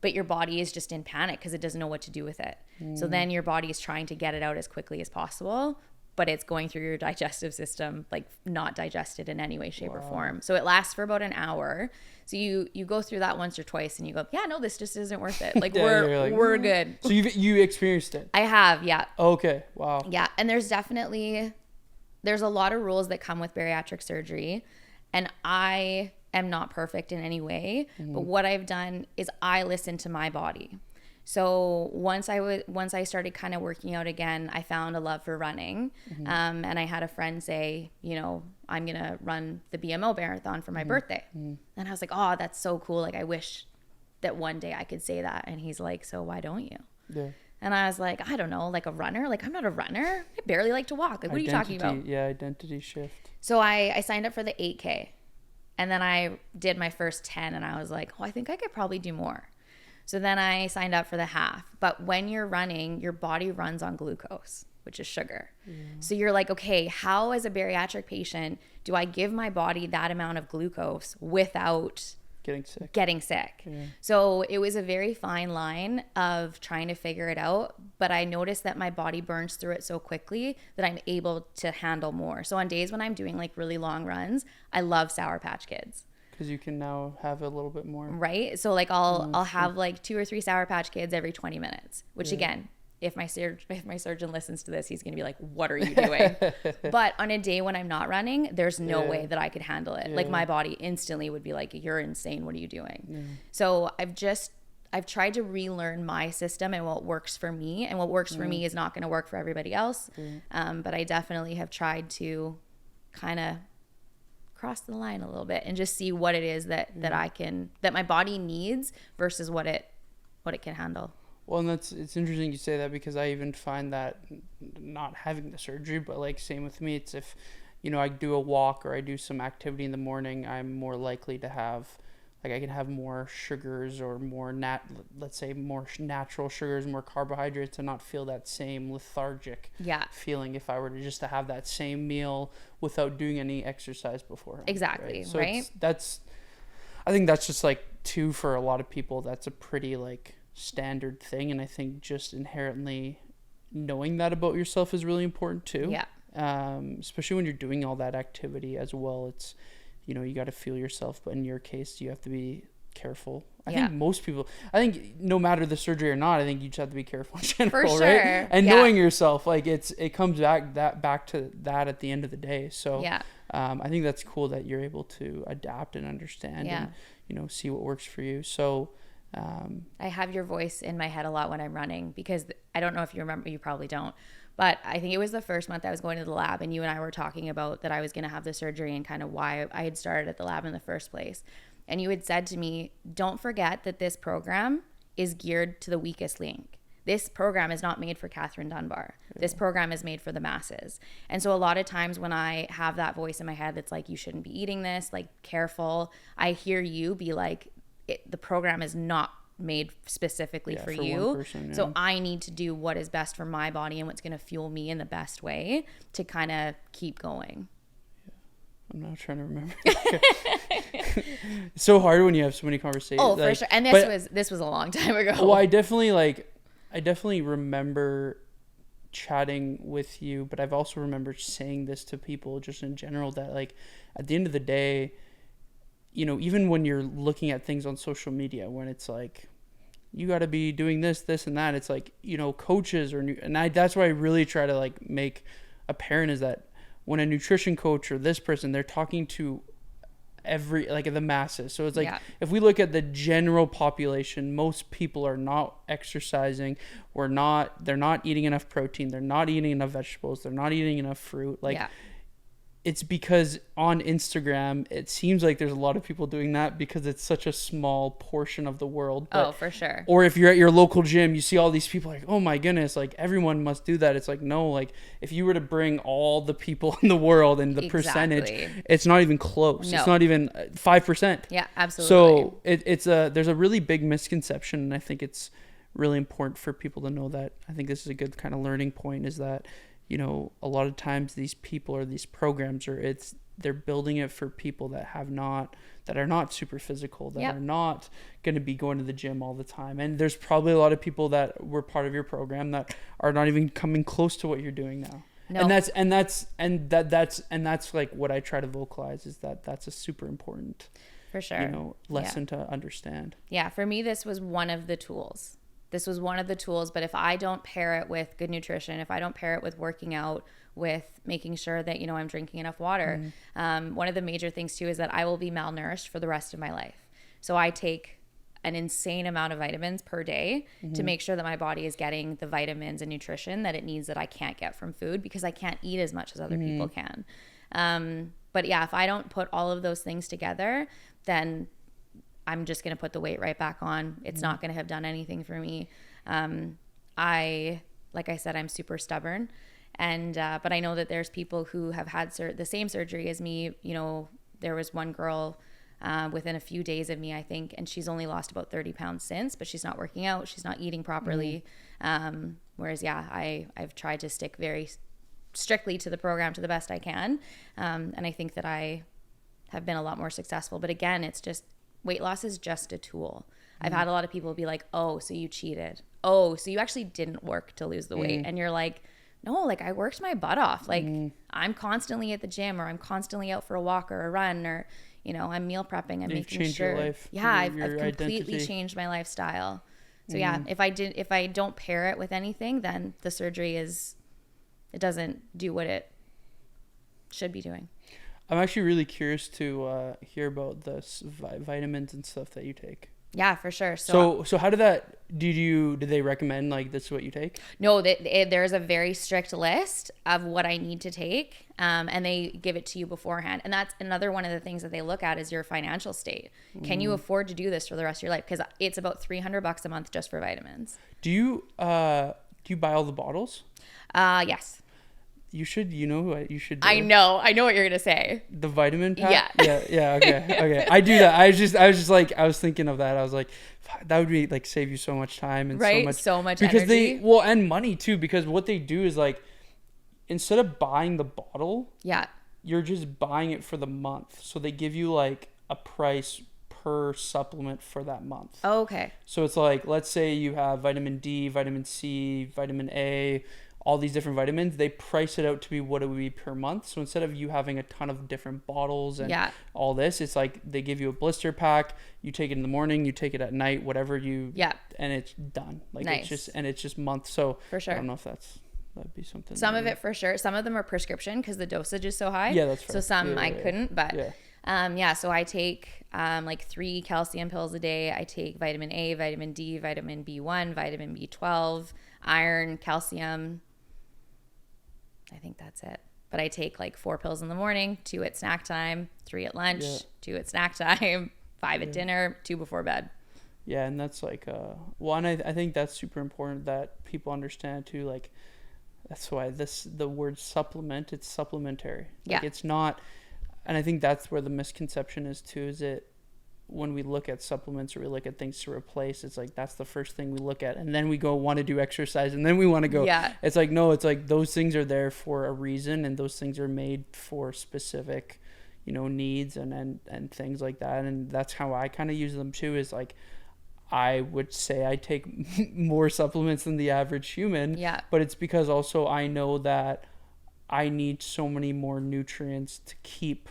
But your body is just in panic because it doesn't know what to do with it. So then your body is trying to get it out as quickly as possible, but it's going through your digestive system, like not digested in any way, shape, or form. So it lasts for about an hour. So you go through that once or twice and you go, yeah, no, this just isn't worth it. Like we're good. So you experienced it? I have, yeah. Okay, wow. Yeah, and there's a lot of rules that come with bariatric surgery, and I am not perfect in any way, but what I've done is I listen to my body. So once I started kind of working out again, I found a love for running. And I had a friend say, I'm going to run the BMO marathon for my birthday. And I was like, oh, that's so cool. Like, I wish that one day I could say that. And he's like, so why don't you? Yeah. And I was like, I don't know, like a runner? Like, I'm not a runner. I barely like to walk. Like, what are you talking about? Yeah, identity shift. So I signed up for the 8K. And then I did my first 10 and I was like, I think I could probably do more. So then I signed up for the half. But when you're running, your body runs on glucose, which is sugar. So you're like, okay, how as a bariatric patient do I give my body that amount of glucose without getting sick? Yeah. So it was a very fine line of trying to figure it out, but I noticed that my body burns through it so quickly that I'm able to handle more. So on days when I'm doing like really long runs, I love Sour Patch Kids. Because you can now have a little bit more. Right? So like I'll have like 2 or 3 Sour Patch Kids every 20 minutes, which again, if my surgeon listens to this, he's going to be like, what are you doing? But on a day when I'm not running, there's no way that I could handle it. Like my body instantly would be like, you're insane. What are you doing? So I've tried to relearn my system and what works for me, and what works for me is not going to work for everybody else. But I definitely have tried to kind of cross the line a little bit and just see what it is that my body needs versus what it can handle. Well, and it's interesting you say that, because I even find that not having the surgery, but like same with me, it's if, I do a walk or I do some activity in the morning, I'm more likely to have, like, I can have more sugars or more let's say more natural sugars, more carbohydrates, and not feel that same lethargic feeling if I were to just to have that same meal without doing any exercise beforehand. Exactly. Right? So right. I think that's just like too, for a lot of people, that's a pretty like standard thing. And I think just inherently knowing that about yourself is really important too. Yeah. Especially when you're doing all that activity as well. It's, you got to feel yourself, but in your case, you have to be careful. I think most people, no matter the surgery or not, I think you just have to be careful in general, For sure. right? And knowing yourself, like it comes back to that at the end of the day. So I think that's cool that you're able to adapt and understand and, see what works for you. So I have your voice in my head a lot when I'm running, because I don't know if you remember, you probably don't, but I think it was the first month I was going to the lab, and you and I were talking about that I was going to have the surgery and kind of why I had started at the lab in the first place. And you had said to me, don't forget that this program is geared to the weakest link. This program is not made for Catherine Dunbar. This program is made for the masses. And so a lot of times when I have that voice in my head that's like, you shouldn't be eating this, like, careful, I hear you be like, the program is not made specifically for you. One person, So I need to do what is best for my body and what's going to fuel me in the best way to kind of keep going. I'm not trying to remember. It's so hard when you have so many conversations. Oh, for sure. And this was a long time ago. Well, I definitely remember chatting with you, but I've also remembered saying this to people just in general, that like at the end of the day, even when you're looking at things on social media, when it's like, you got to be doing this, and that, it's like, coaches that's why I really try to like make apparent is that when a nutrition coach or this person, they're talking to the masses. So it's like, if we look at the general population, most people are not exercising, they're not eating enough protein, they're not eating enough vegetables, they're not eating enough fruit. It's because on Instagram, it seems like there's a lot of people doing that because it's such a small portion of the world. But, for sure. Or if you're at your local gym, you see all these people like, oh my goodness, like everyone must do that. It's like, no, like if you were to bring all the people in the world and the percentage, it's not even close. No. It's not even 5%. Yeah, absolutely. So there's a really big misconception. And I think it's really important for people to know that. I think this is a good kind of learning point, is that, a lot of times these people or these programs they're building it for people that are not super physical, that are not going to be going to the gym all the time. And there's probably a lot of people that were part of your program that are not even coming close to what you're doing now. No. And that's like what I try to vocalize, is that that's a super important, for sure, lesson to understand. Yeah. For me, this was one of the tools. But if I don't pair it with good nutrition, if I don't pair it with working out, with making sure that, I'm drinking enough water, one of the major things too is that I will be malnourished for the rest of my life. So I take an insane amount of vitamins per day to make sure that my body is getting the vitamins and nutrition that it needs, that I can't get from food, because I can't eat as much as other people can. But yeah, if I don't put all of those things together, then I'm just going to put the weight right back on. It's not going to have done anything for me. Like I said, I'm super stubborn. But I know that there's people who have had the same surgery as me. There was one girl within a few days of me, I think, and she's only lost about 30 pounds since, but she's not working out. She's not eating properly. Whereas, I've tried to stick very strictly to the program to the best I can. And I think that I have been a lot more successful. But again, it's just, weight loss is just a tool. I've had a lot of people be like, oh, so you cheated. Oh, so you actually didn't work to lose the weight. And you're like, no, like I worked my butt off. Like I'm constantly at the gym, or I'm constantly out for a walk or a run, or, I'm meal prepping. I'm making sure. Your life, I've completely changed my lifestyle. So if I don't pair it with anything, then the surgery it doesn't do what it should be doing. I'm actually really curious to hear about the vitamins and stuff that you take. Yeah, for sure. So how did that, did they recommend like this is what you take? No, there's a very strict list of what I need to take, and they give it to you beforehand. And that's another one of the things that they look at is your financial state. Can you afford to do this for the rest of your life? Because it's about $300 a month just for vitamins. Do you buy all the bottles? Yes. You should. You know what you should do? I know what you're gonna say. The vitamin pack? Yeah. Yeah. Okay. I do that. I was just like, I was thinking of that. I was like, that would be like save you so much time and right? So much because energy. And money too, because what they do is like, instead of buying the bottle, you're just buying it for the month. So they give you like a price per supplement for that month. Oh, okay. So it's like, let's say you have vitamin D, vitamin C, vitamin A, all these different vitamins, they price it out to be what it would be per month. So instead of you having a ton of different bottles and all this, it's like they give you a blister pack, you take it in the morning, you take it at night, whatever you, and it's done. Like nice. it's just months. So for sure. I don't know if that'd be something. Some of it for sure. Some of them are prescription because the dosage is so high. Yeah, that's fair. So some I couldn't, but so I take like 3 calcium pills a day. I take vitamin A, vitamin D, vitamin B1, vitamin B12, iron, calcium. I think that's it. But I take like 4 pills in the morning, 2 at snack time, 3 at lunch, 2 at snack time, 5 at dinner, 2 before bed. Yeah, and that's like one. I think that's super important that people understand too. Like that's why the word supplement, it's supplementary. Like it's not, and I think that's where the misconception is too. Is it when we look at supplements or we look at things to replace, it's like that's the first thing we look at, and then we go want to do exercise, and then we want to go. It's like no, it's like those things are there for a reason, and those things are made for specific, needs and things like that, and that's how I kind of use them too. Is like I would say I take more supplements than the average human. Yeah. But it's because also I know that I need so many more nutrients to keep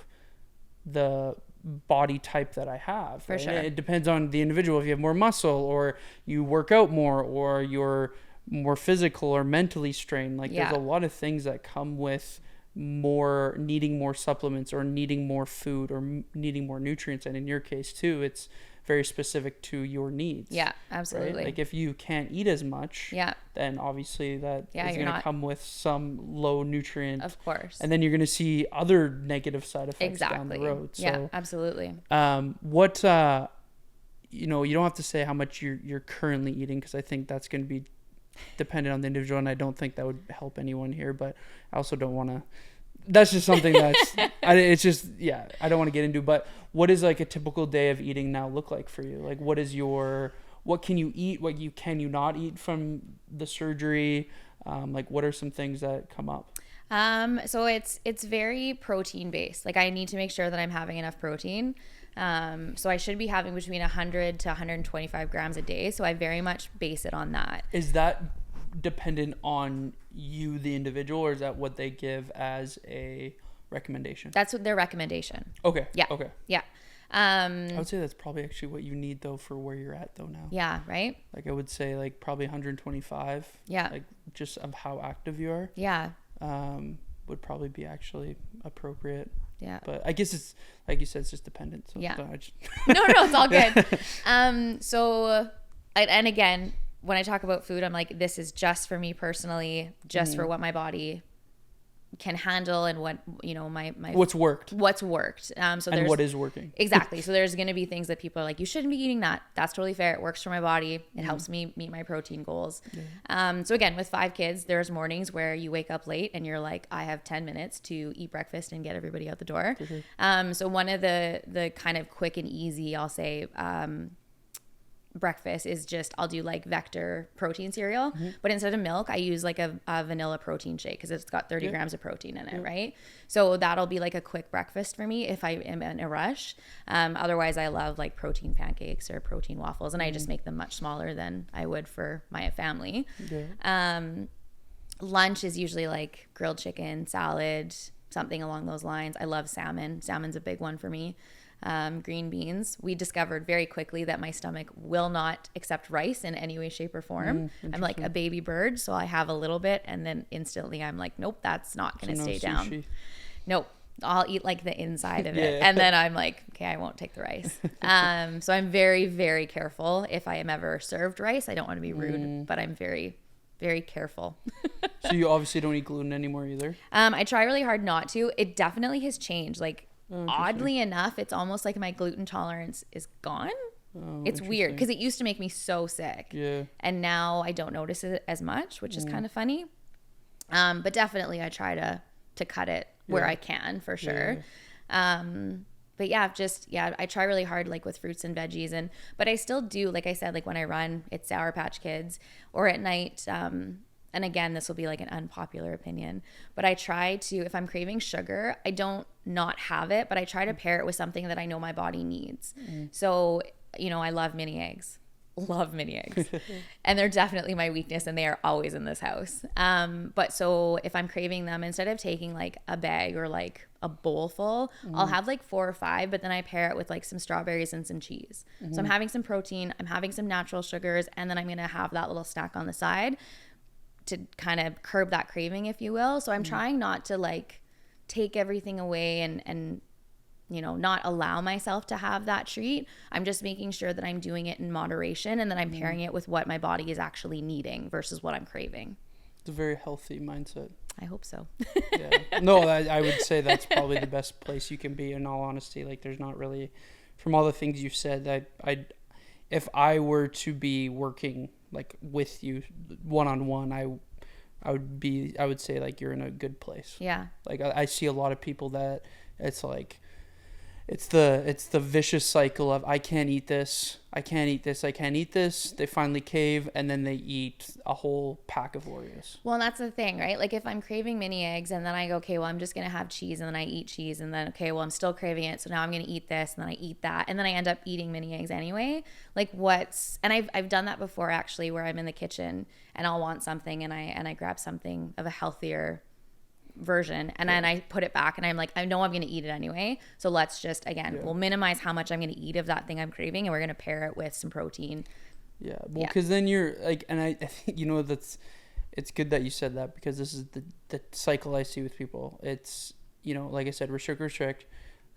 the body type that I have. For right? sure. It depends on the individual. If you have more muscle or you work out more or you're more physical or mentally strained, like there's a lot of things that come with needing more supplements or needing more food or needing more nutrients. And in your case too, it's very specific to your needs. Yeah, absolutely. Right? Like if you can't eat as much, then obviously that is going to come with some low nutrient. Of course. And then you're going to see other negative side effects down the road. So, yeah, absolutely. What, you don't have to say how much you're currently eating, because I think that's going to be dependent on the individual, and I don't think that would help anyone here, but I also don't want to, that's just something that's, I don't want to get into, but what is like a typical day of eating now look like for you? Like what can you eat? What can you not eat from the surgery? Like what are some things that come up? So it's very protein based. Like I need to make sure that I'm having enough protein. So I should be having between 100 to 125 grams a day. So I very much base it on that. Is that dependent on you, the individual, or is that what they give as a recommendation? That's what their recommendation. Okay. Yeah. Okay. Yeah. I would say that's probably actually what you need though for where you're at though now. Yeah. Right. Like I would say like probably 125. Yeah. Like just of how active you are. Yeah. Would probably be actually appropriate. Yeah. But I guess it's like you said, it's just dependent. So yeah. No, it's all good. And again, when I talk about food, I'm like, this is just for me personally, just for what my body can handle and what, my what's worked. So and what is working. Exactly. So there's going to be things that people are like, you shouldn't be eating that. That's totally fair. It works for my body. It helps me meet my protein goals. Yeah. So again, with 5 kids, there's mornings where you wake up late and you're like, I have 10 minutes to eat breakfast and get everybody out the door. Mm-hmm. So one of the kind of quick and easy, I'll say, breakfast is just I'll do like Vector protein cereal, but instead of milk I use like a vanilla protein shake because it's got 30 grams of protein in it, right? So that'll be like a quick breakfast for me if I am in a rush. Otherwise I love like protein pancakes or protein waffles, and I just make them much smaller than I would for my family. Lunch is usually like grilled chicken, salad, something along those lines. I love salmon. Salmon's a big one for me. Green beans. We discovered very quickly that my stomach will not accept rice in any way, shape, or form. I'm like a baby bird, so I have a little bit, and then instantly I'm like, nope, that's not going to stay down. Nope. I'll eat like the inside of it. Yeah. And then I'm like, okay, I won't take the rice. So I'm very, very careful if I am ever served rice. I don't want to be rude, but I'm very, very careful. So you obviously don't eat gluten anymore either? I try really hard not to. It definitely has changed. Like, oddly enough, it's almost like my gluten tolerance is gone. Oh, it's weird because it used to make me so sick. Yeah. And now I don't notice it as much, which is kind of funny. But definitely I try to cut it where I can, for sure. But yeah, I try really hard, like with fruits and veggies, but I still do, like I said, like when I run, it's Sour Patch Kids, or at night. And again, this will be like an unpopular opinion, but I try to, if I'm craving sugar, I don't not have it, but I try to pair it with something that I know my body needs. So, I love mini eggs. Love mini eggs. And they're definitely my weakness, and they are always in this house. But so if I'm craving them, instead of taking like a bag or like a bowl full, I'll have like 4 or 5, but then I pair it with like some strawberries and some cheese. So I'm having some protein, I'm having some natural sugars, and then I'm going to have that little snack on the side to kind of curb that craving, if you will. So I'm trying not to like take everything away and not allow myself to have that treat. I'm just making sure that I'm doing it in moderation, and that I'm pairing it with what my body is actually needing versus what I'm craving. It's a very healthy mindset. I hope so. Yeah. No, I would say that's probably the best place you can be, in all honesty. Like, there's not really, from all the things you've said, if I were to be working like with you one-on-one, I would say like you're in a good place. Yeah. Like I see a lot of people that it's like, it's the vicious cycle of I can't eat this, I can't eat this, I can't eat this. They finally cave, and then they eat a whole pack of Oreos. Well, and that's the thing, right? Like if I'm craving mini eggs, and then I go, okay, well, I'm just going to have cheese, and then I eat cheese, and then, okay, well, I'm still craving it, so now I'm going to eat this, and then I eat that, and then I end up eating mini eggs anyway. Like and I've done that before, actually, where I'm in the kitchen and I'll want something, and I grab something of a healthier version, and then I put it back, and I'm like, I know I'm going to eat it anyway, so let's just, again, we'll minimize how much I'm going to eat of that thing I'm craving, and we're going to pair it with some protein. Well, because then you're like, and I think it's good that you said that, because this is the cycle I see with people. It's, like I said, restrict.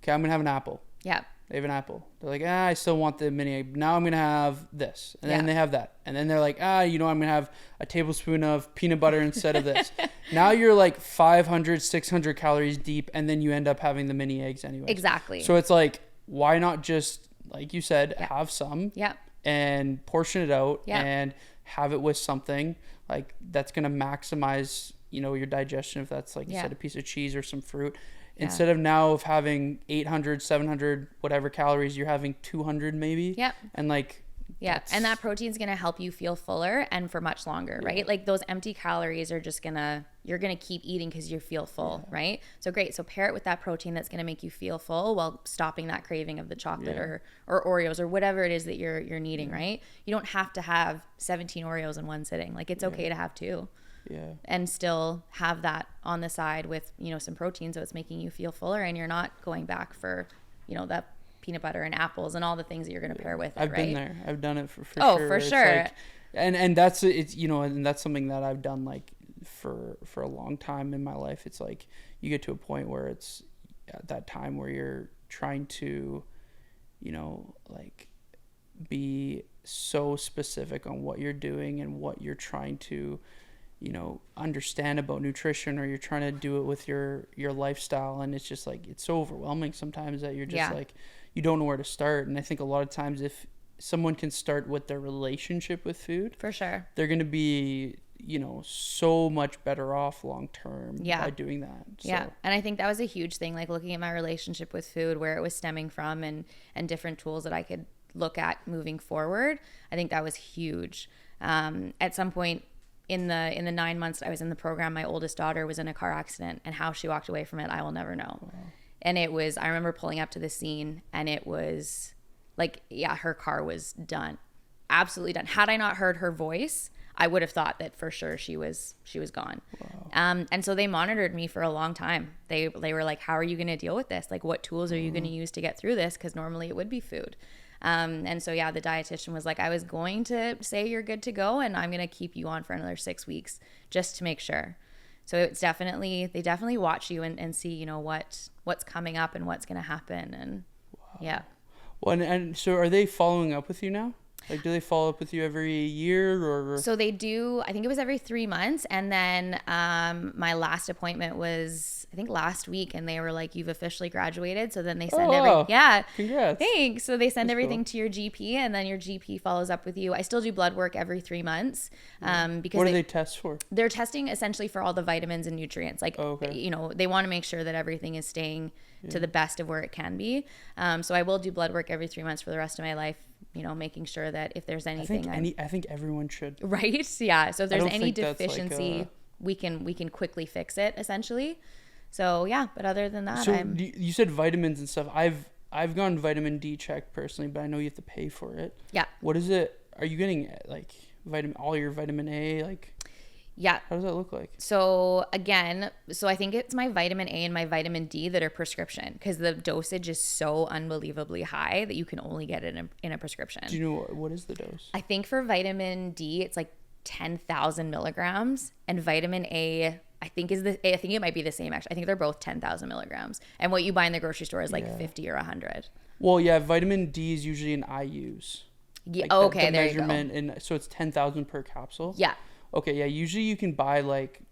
Okay, I'm gonna have an apple. They have an apple. They're like, I still want the mini egg. Now I'm gonna have this, and then they have that, and then they're like, I'm gonna have a tablespoon of peanut butter instead of this. Now you're like 500, 600 calories deep, and then you end up having the mini eggs anyway. Exactly. So it's like, why not just, like you said, have some, and portion it out, and have it with something like that's gonna maximize, your digestion. If that's, like you said, a piece of cheese or some fruit. Instead of now of having 800, 700, whatever calories, you're having 200 maybe. And like, and that protein is going to help you feel fuller and for much longer, right? Like those empty calories are just you're going to keep eating because you feel full, right? So great. So pair it with that protein that's going to make you feel full while stopping that craving of the chocolate or Oreos or whatever it is that you're needing, right? You don't have to have 17 Oreos in one sitting. Like it's okay to have 2. And still have that on the side with, some protein, so it's making you feel fuller, and you're not going back for, that peanut butter and apples and all the things that you're going to pair with it, I've right? been there. I've done it for sure. Oh, for sure. Like, and that's, it's, and that's something that I've done like for a long time in my life. It's like you get to a point where it's at that time where you're trying to, like be so specific on what you're doing and what you're trying to, understand about nutrition, or you're trying to do it with your lifestyle, and it's just like, it's so overwhelming sometimes that you're just like, you don't know where to start. And I think a lot of times if someone can start with their relationship with food, for sure, they're going to be, so much better off long term by doing that. So. And I think that was a huge thing, like looking at my relationship with food, where it was stemming from, and different tools that I could look at moving forward. I think that was huge. At some point in the 9 months I was in the program, my oldest daughter was in a car accident, and how she walked away from it, I will never know. Wow. And I remember pulling up to the scene, and it was like, her car was done, absolutely done. Had I not heard her voice, I would have thought that for sure she was gone. Wow. And so they monitored me for a long time. They were like, how are you going to deal with this? Like, what tools are you going to use to get through this? Because normally it would be food. And so, the dietitian was like, I was going to say you're good to go, and I'm going to keep you on for another 6 weeks just to make sure. So it's definitely, they definitely watch you and see, you know, what's coming up and what's going to happen. And yeah. Well, and so are they following up with you now? Like, do they follow up with you every year or? So they do, I think it was every 3 months. And then my last appointment was, I think last week, and they were like, you've officially graduated. So then they send yeah. Congrats. Thanks. So they send That's everything cool. to your GP, and then your GP follows up with you. I still do blood work every 3 months. Because What do they test for? they're testing essentially for all the vitamins and nutrients. Like, you know, they want to make sure that everything is staying to the best of where it can be. So I will do blood work every 3 months for the rest of my life, you know, making sure that if there's anything, I think everyone should. right? Yeah. So if there's any think that's like deficiency, we can quickly fix it essentially. So yeah, but other than that, So you said vitamins and stuff. I've gone vitamin D check personally, but I know you have to pay for it. Yeah. What is it? Are you getting like all your vitamin A? Like, yeah. how does that look like? So again, I think it's my vitamin A and my vitamin D that are prescription, because the dosage is so unbelievably high that you can only get it in a prescription. Do you know what is the dose? I think for vitamin D, it's like 10,000 milligrams, and vitamin A, I think it might be the same actually. I think they're both 10,000 milligrams. And what you buy in the grocery store is like 50 or 100. Well, yeah, vitamin D is usually in IUs. Yeah. Like Okay. the there measurement, you go. and so it's 10,000 per capsule. Yeah. Okay. Yeah. Usually you can buy like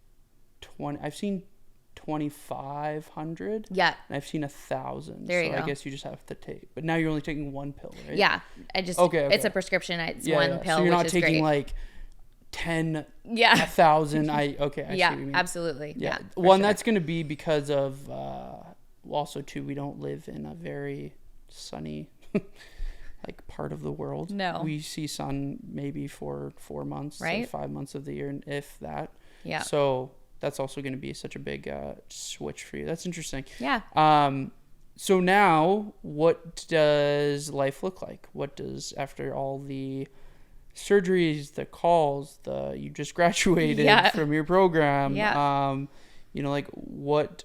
20. I've seen 2,500. Yeah. And I've seen 1,000. There you so go. I guess you just have to take. But now you're only taking one pill, right? Yeah. Okay. It's a prescription. It's one pill. So you're not which is taking great. like 10. Yeah. 1,000. I see what you mean. Absolutely. Yeah. For Well, and sure. that's going to be because of also too, we don't live in a very sunny like part of the world. No. We see sun maybe for 4 months, Right. like 5 months of the year, and if that. Yeah. So that's also going to be such a big switch for you. That's interesting. Yeah. So now, what does life look like? What does, after all the surgeries, the calls, you just graduated from your program? Yeah. You know, like what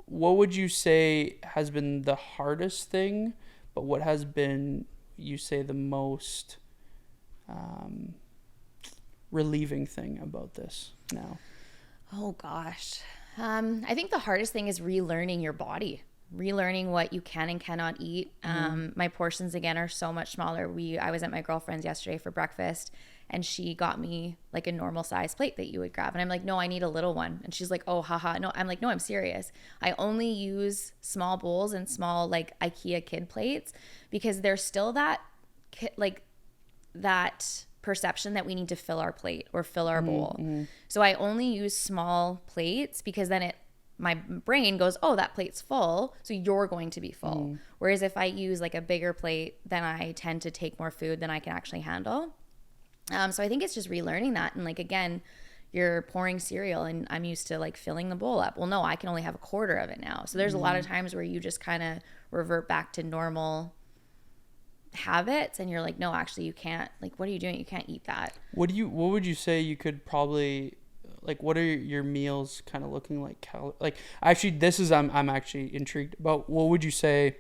would you say has been the hardest thing, but what has been, you say, the most relieving thing about this now? Oh gosh. I think the hardest thing is relearning your body, relearning what you can and cannot eat. My portions again are so much smaller. I was at my girlfriend's yesterday for breakfast, and she got me like a normal size plate that you would grab. And I'm like, no, I need a little one. And she's like, oh, haha. No, I'm like, no, I'm serious. I only use small bowls and small like IKEA kid plates, because there's still that perception that we need to fill our plate or fill our bowl. So I only use small plates, because then my brain goes, oh, that plate's full, so you're going to be full. Whereas if I use like a bigger plate, then I tend to take more food than I can actually handle. So I think it's just relearning that. And like, again, you're pouring cereal and I'm used to like filling the bowl up. Well, no, I can only have a quarter of it now. So there's a lot of times where you just kind of revert back to normal habits, and you're like, no, actually you can't. Like, what are you doing? You can't eat that. What would you say you could probably, like, what are your meals kind of looking like? Like, actually, this is, I'm actually intrigued about, what would you say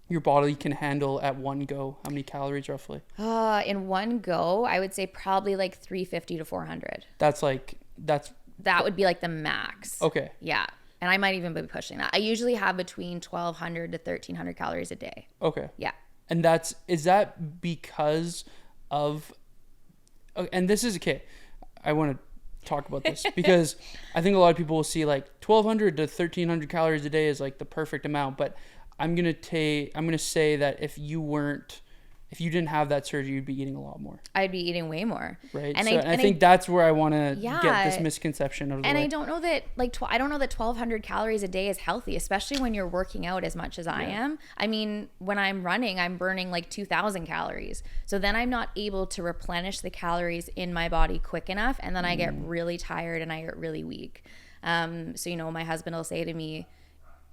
your body can handle at one go? How many calories roughly? In one go, I would say probably like 350 to 400. That would be like the max. Okay. Yeah. And I might even be pushing that. I usually have between 1,200 to 1,300 calories a day. Okay. Yeah. And is that because of, and this is, okay, I want to talk about this because I think a lot of people will see like 1,200 to 1,300 calories a day is like the perfect amount, but I'm going to say that if you didn't have that surgery, you'd be eating a lot more. I'd be eating way more. Right. And I think that's where I want to get this misconception of the way. I don't know that I don't know that 1,200 calories a day is healthy, especially when you're working out as much as I am. I mean, when I'm running, I'm burning like 2,000 calories. So then I'm not able to replenish the calories in my body quick enough. And then I get really tired and I get really weak. So, you know, my husband will say to me,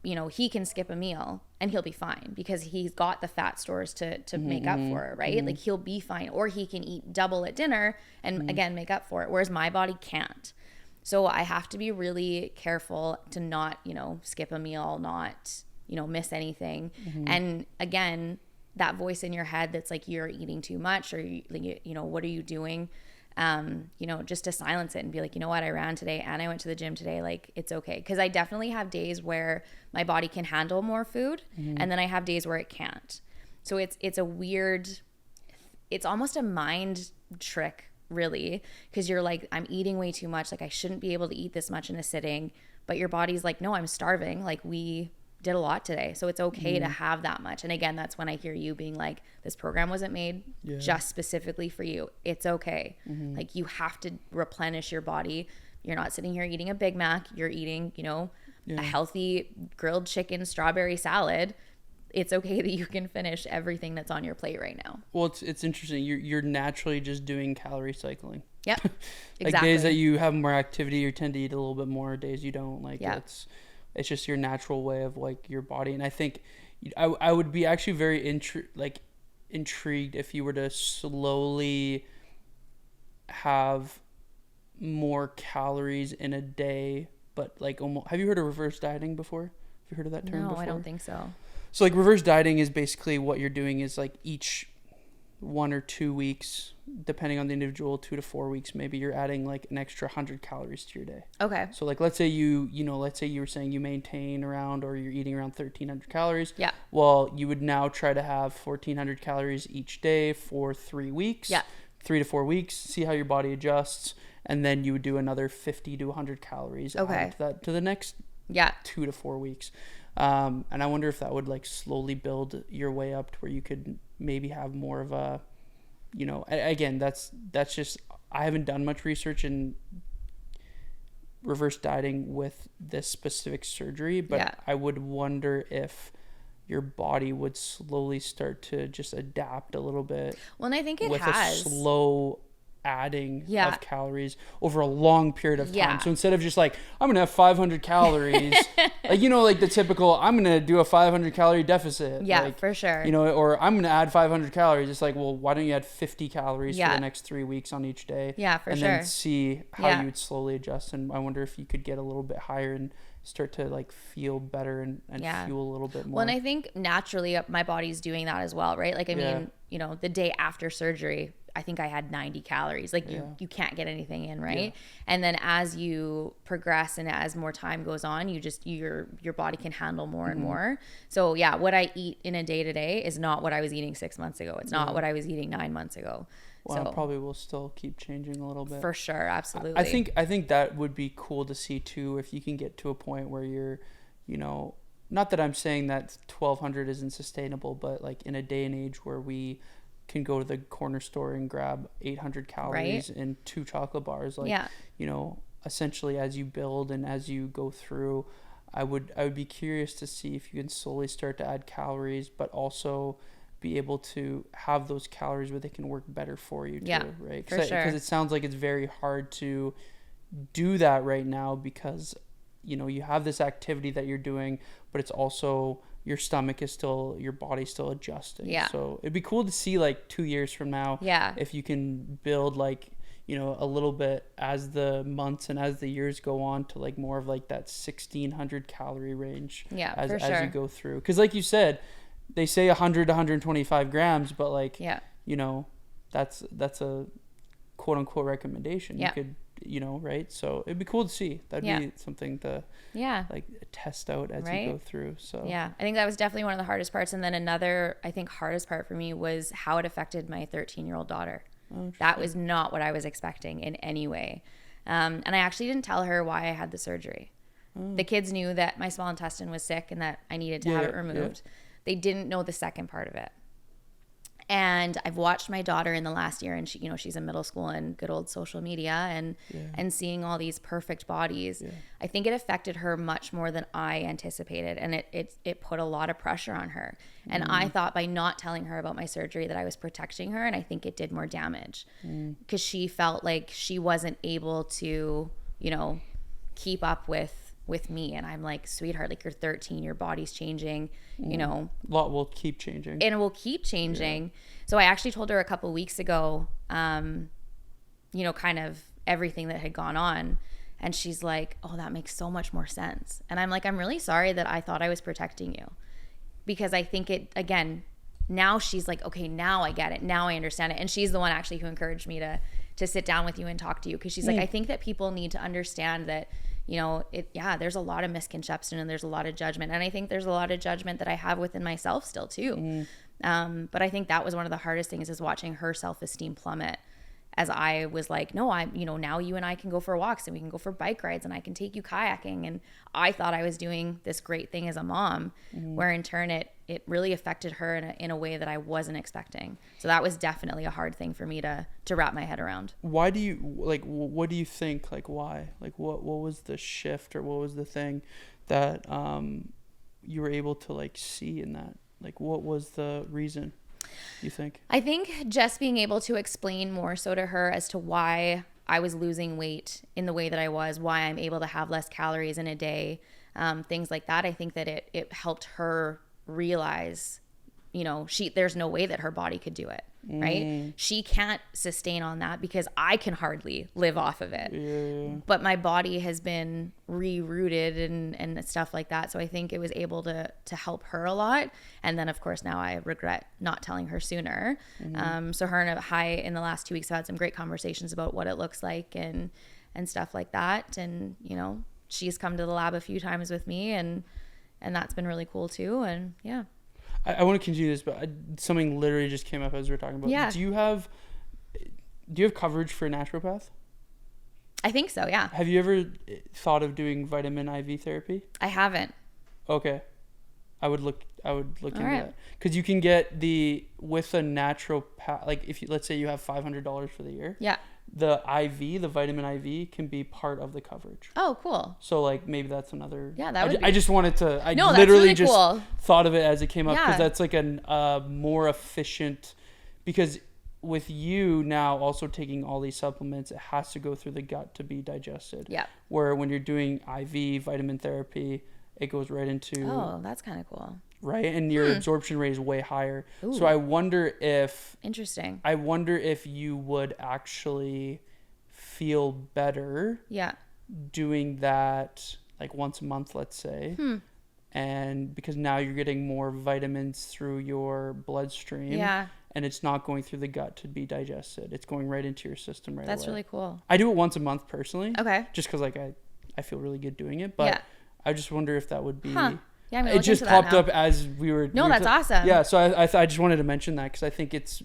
you know, he can skip a meal and he'll be fine because he's got the fat stores to make up for it, right? Like he'll be fine. Or he can eat double at dinner and again, make up for it. Whereas my body can't. So I have to be really careful to not, you know, skip a meal, not, you know, miss anything. And again, that voice in your head that's like, you're eating too much or, you know, what are you doing? just to silence it and be like, you know what, I ran today and I went to the gym today. Like, it's okay. Because I definitely have days where my body can handle more food, and then I have days where it can't. So it's a weird, it's almost a mind trick, really, because you're like, I'm eating way too much. Like, I shouldn't be able to eat this much in a sitting. But your body's like, no, I'm starving. Like, we did a lot today. So it's okay to have that much. And again, that's when I hear you being like, this program wasn't made just specifically for you. It's okay. Like, you have to replenish your body. You're not sitting here eating a Big Mac. You're eating, a healthy grilled chicken, strawberry salad. It's okay that you can finish everything that's on your plate right now. Well, it's interesting. You're naturally just doing calorie cycling. Yep. Like, Exactly. days that you have more activity, you tend to eat a little bit more. Days you don't. Like, it's just your natural way of like your body. And I think I would be actually very intrigued if you were to slowly have more calories in a day, but like almost. Have you heard of reverse dieting before? Have you heard of that term before? No, I don't think so. So like reverse dieting is basically what you're doing is like each 1 or 2 weeks, depending on the individual, 2 to 4 weeks, maybe you're adding like an extra 100 calories to your day. Okay. So like, let's say let's say you were saying you maintain around, or you're eating around 1,300 calories. Yeah. Well, you would now try to have 1,400 calories each day for 3 weeks. Yeah. 3 to 4 weeks, see how your body adjusts. And then you would do another 50 to 100 calories. Okay. To the next 2 to 4 weeks. And I wonder if that would like slowly build your way up to where you could maybe have more of a, again, that's just, I haven't done much research in reverse dieting with this specific surgery, but I would wonder if your body would slowly start to just adapt a little bit. Well, and I think it with has. a slow adding of calories over a long period of time. So instead of just like, I'm going to have 500 calories, like the typical, I'm going to do a 500 calorie deficit. Yeah, like, for sure. Or I'm going to add 500 calories. It's like, well, why don't you add 50 calories for the next 3 weeks on each day? Yeah, for and sure. And then see how you would slowly adjust. And I wonder if you could get a little bit higher and start to like feel better and fuel a little bit more. Well, and I think naturally my body's doing that as well, right? Like, I mean, the day after surgery, I think I had 90 calories. Like, you can't get anything in, right? Yeah. And then as you progress and as more time goes on, your body can handle more and more. So yeah, what I eat in a day to day is not what I was eating 6 months ago. It's not what I was eating 9 months ago. Well, it probably will still keep changing a little bit. For sure, absolutely. I think that would be cool to see too, if you can get to a point where you're, not that I'm saying that 1,200 isn't sustainable, but like in a day and age where we can go to the corner store and grab 800 calories and 2 chocolate bars, like, essentially as you build and as you go through, I would be curious to see if you can slowly start to add calories, but also be able to have those calories where they can work better for you too, right? For sure. Because it sounds like it's very hard to do that right now because, you have this activity that you're doing, but it's also your stomach is still, your body's still adjusting. Yeah. So it'd be cool to see like 2 years from now, if you can build like, a little bit as the months and as the years go on to like more of like that 1,600 calorie range. Yeah, as you go through. Because like you said, they say 100 to 125 grams, but like, that's a quote unquote recommendation. You could, right? So it'd be cool to see. That'd be something to like test out as you go through. So yeah, I think that was definitely one of the hardest parts. And then another, I think, hardest part for me was how it affected my 13-year-old daughter. That was not what I was expecting in any way. And I actually didn't tell her why I had the surgery. The kids knew that my small intestine was sick and that I needed to have it removed. They didn't know the second part of it. And I've watched my daughter in the last year, and she, she's in middle school and good old social media and seeing all these perfect bodies. Yeah. I think it affected her much more than I anticipated, and it put a lot of pressure on her. And I thought by not telling her about my surgery that I was protecting her, and I think it did more damage because she felt like she wasn't able to, keep up with me. And I'm like, sweetheart, like, you're 13, your body's changing, a lot will keep changing, and it will keep changing. So I actually told her a couple weeks ago, kind of everything that had gone on, and she's like, oh, that makes so much more sense. And I'm like, I'm really sorry that I thought I was protecting you, because I think it, again, now she's like, okay, now I get it, now I understand it. And she's the one actually who encouraged me to sit down with you and talk to you. Cause she's like, I think that people need to understand that, you know, there's a lot of misconception and there's a lot of judgment. And I think there's a lot of judgment that I have within myself still too. But I think that was one of the hardest things, is watching her self-esteem plummet, as I was like, no, you know, now you and I can go for walks and we can go for bike rides and I can take you kayaking. And I thought I was doing this great thing as a mom, where in turn it really affected her in a way that I wasn't expecting. So that was definitely a hard thing for me to wrap my head around. Why do you, like, what do you think, like, why? Like, what was the shift, or what was the thing that you were able to, like, see in that? Like, what was the reason, you think? I think just being able to explain more so to her as to why I was losing weight in the way that I was, why I'm able to have less calories in a day, things like that. I think that it helped her realize, you know, there's no way that her body could do it, right? She can't sustain on that because I can hardly live off of it. Yeah. But my body has been rerouted and stuff like that. So I think it was able to help her a lot. And then of course now I regret not telling her sooner. So her and I in the last 2 weeks have had some great conversations about what it looks like and stuff like that. And, you know, she's come to the lab a few times with me, and that's been really cool too. And yeah. I want to continue this, but something literally just came up as we were talking about. Yeah. Do you have coverage for a naturopath? I think so, yeah. Have you ever thought of doing vitamin IV therapy? I haven't. Okay. I would look into right. that. Because you can get with a naturopath, like if you, let's say you have $500 for the year. Yeah. The IV, the vitamin IV, can be part of the coverage. Oh, cool. So like maybe that's another. Yeah, that would be. I just wanted to. No, literally that's really just cool. thought of it as it came up, because Yeah. that's like a more efficient. Because with you now also taking all these supplements, it has to go through the gut to be digested. Yeah. Where when you're doing IV vitamin therapy, it goes right into. Oh, that's kind of cool. Right, and your absorption rate is way higher. Ooh. So I wonder if. Interesting. I wonder if you would actually feel better. Yeah. Doing that like once a month, let's say. And because now you're getting more vitamins through your bloodstream. Yeah. And it's not going through the gut to be digested. It's going right into your system right away. That's really cool. I do it once a month personally. Okay. Just because like I feel really good doing it. But yeah. I just wonder if that would be. Huh. Yeah, I'm it just popped up as we were. No, that's awesome. Yeah, so I just wanted to mention that because I think it's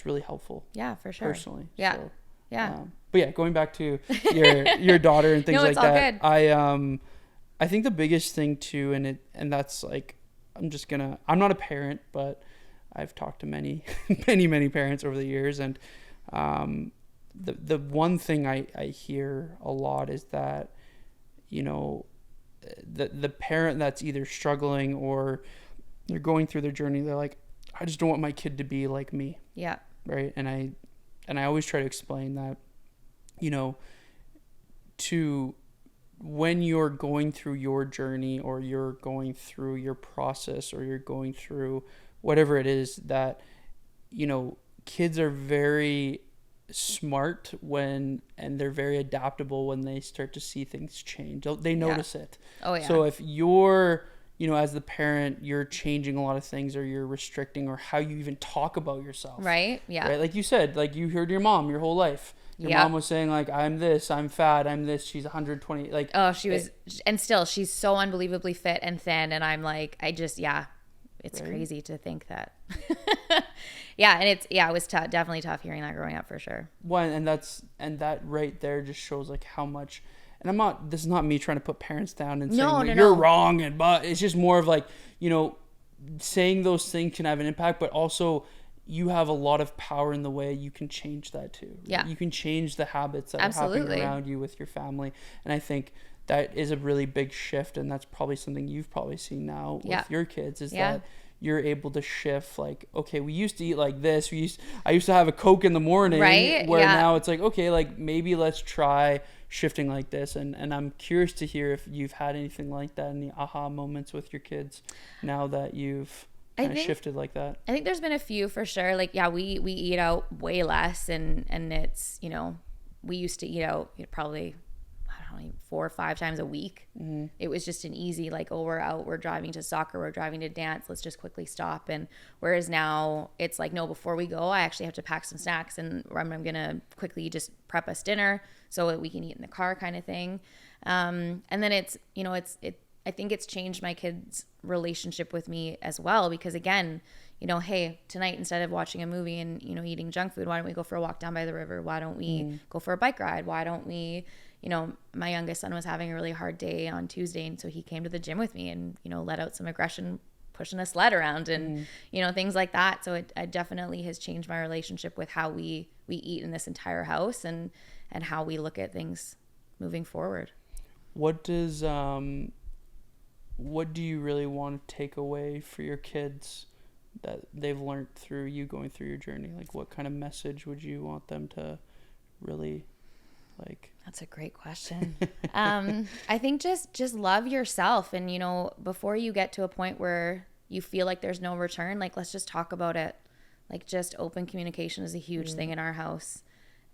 really helpful. Yeah, for sure. Personally. Yeah. So, yeah. But yeah, going back to your daughter and things no, like it's that. All good. I think the biggest thing too, and that's like, I'm not a parent, but I've talked to many many parents over the years, and the one thing I hear a lot is that, you know, the parent that's either struggling or they're going through their journey, they're like, I just don't want my kid to be like me. Yeah. Right. And I always try to explain that, you know, when you're going through your journey, or you're going through your process, or you're going through whatever it is, that, you know, kids are very smart and they're very adaptable when they start to see things change. They notice it. Oh yeah. So if you're, you know, as the parent, you're changing a lot of things, or you're restricting, or how you even talk about yourself. Right. Yeah. Right. Like you said, like you heard your mom your whole life. Your mom was saying like, I'm this, I'm fat, I'm this, she's 120. Like, oh, she was, and still she's so unbelievably fit and thin. And I'm like, it's right? Crazy to think that. Yeah. And it was definitely tough hearing that growing up, for sure. One, and that right there just shows like how much, and this is not me trying to put parents down and saying you're wrong, but it's just more of like, you know, saying those things can have an impact, but also you have a lot of power in the way you can change that too. Right? Yeah. You can change the habits that Absolutely. are happening around you with your family. And I think that is a really big shift. And that's probably something you've probably seen now with your kids, is that you're able to shift, like, okay, we used to eat like this. I used to have a Coke in the morning, right? Where now it's like, okay, like maybe let's try shifting like this. And I'm curious to hear if you've had anything like that, any aha moments with your kids now that you've kind of shifted like that. I think there's been a few for sure. Like, yeah, we eat out way less, and it's, you know, we used to eat out probably, don't know, 4 or 5 times a week. It was just an easy, like, oh, we're out, we're driving to soccer, we're driving to dance, let's just quickly stop. And whereas now it's like, no, before we go, I actually have to pack some snacks, and I'm going to quickly just prep us dinner so that we can eat in the car, kind of thing. And then it's, you know, I think it's changed my kids' relationship with me as well, because again, you know, hey, tonight, instead of watching a movie and, you know, eating junk food, why don't we go for a walk down by the river? Why don't we go for a bike ride? Why don't we, you know, my youngest son was having a really hard day on Tuesday, and so he came to the gym with me and, you know, let out some aggression pushing a sled around and, you know, things like that. So it definitely has changed my relationship with how we eat in this entire house, and how we look at things moving forward. What do you really want to take away for your kids that they've learned through you going through your journey? Like, what kind of message would you want them to really, like? That's a great question. I think just love yourself. And, you know, before you get to a point where you feel like there's no return, like, let's just talk about it. Like, just open communication is a huge thing in our house.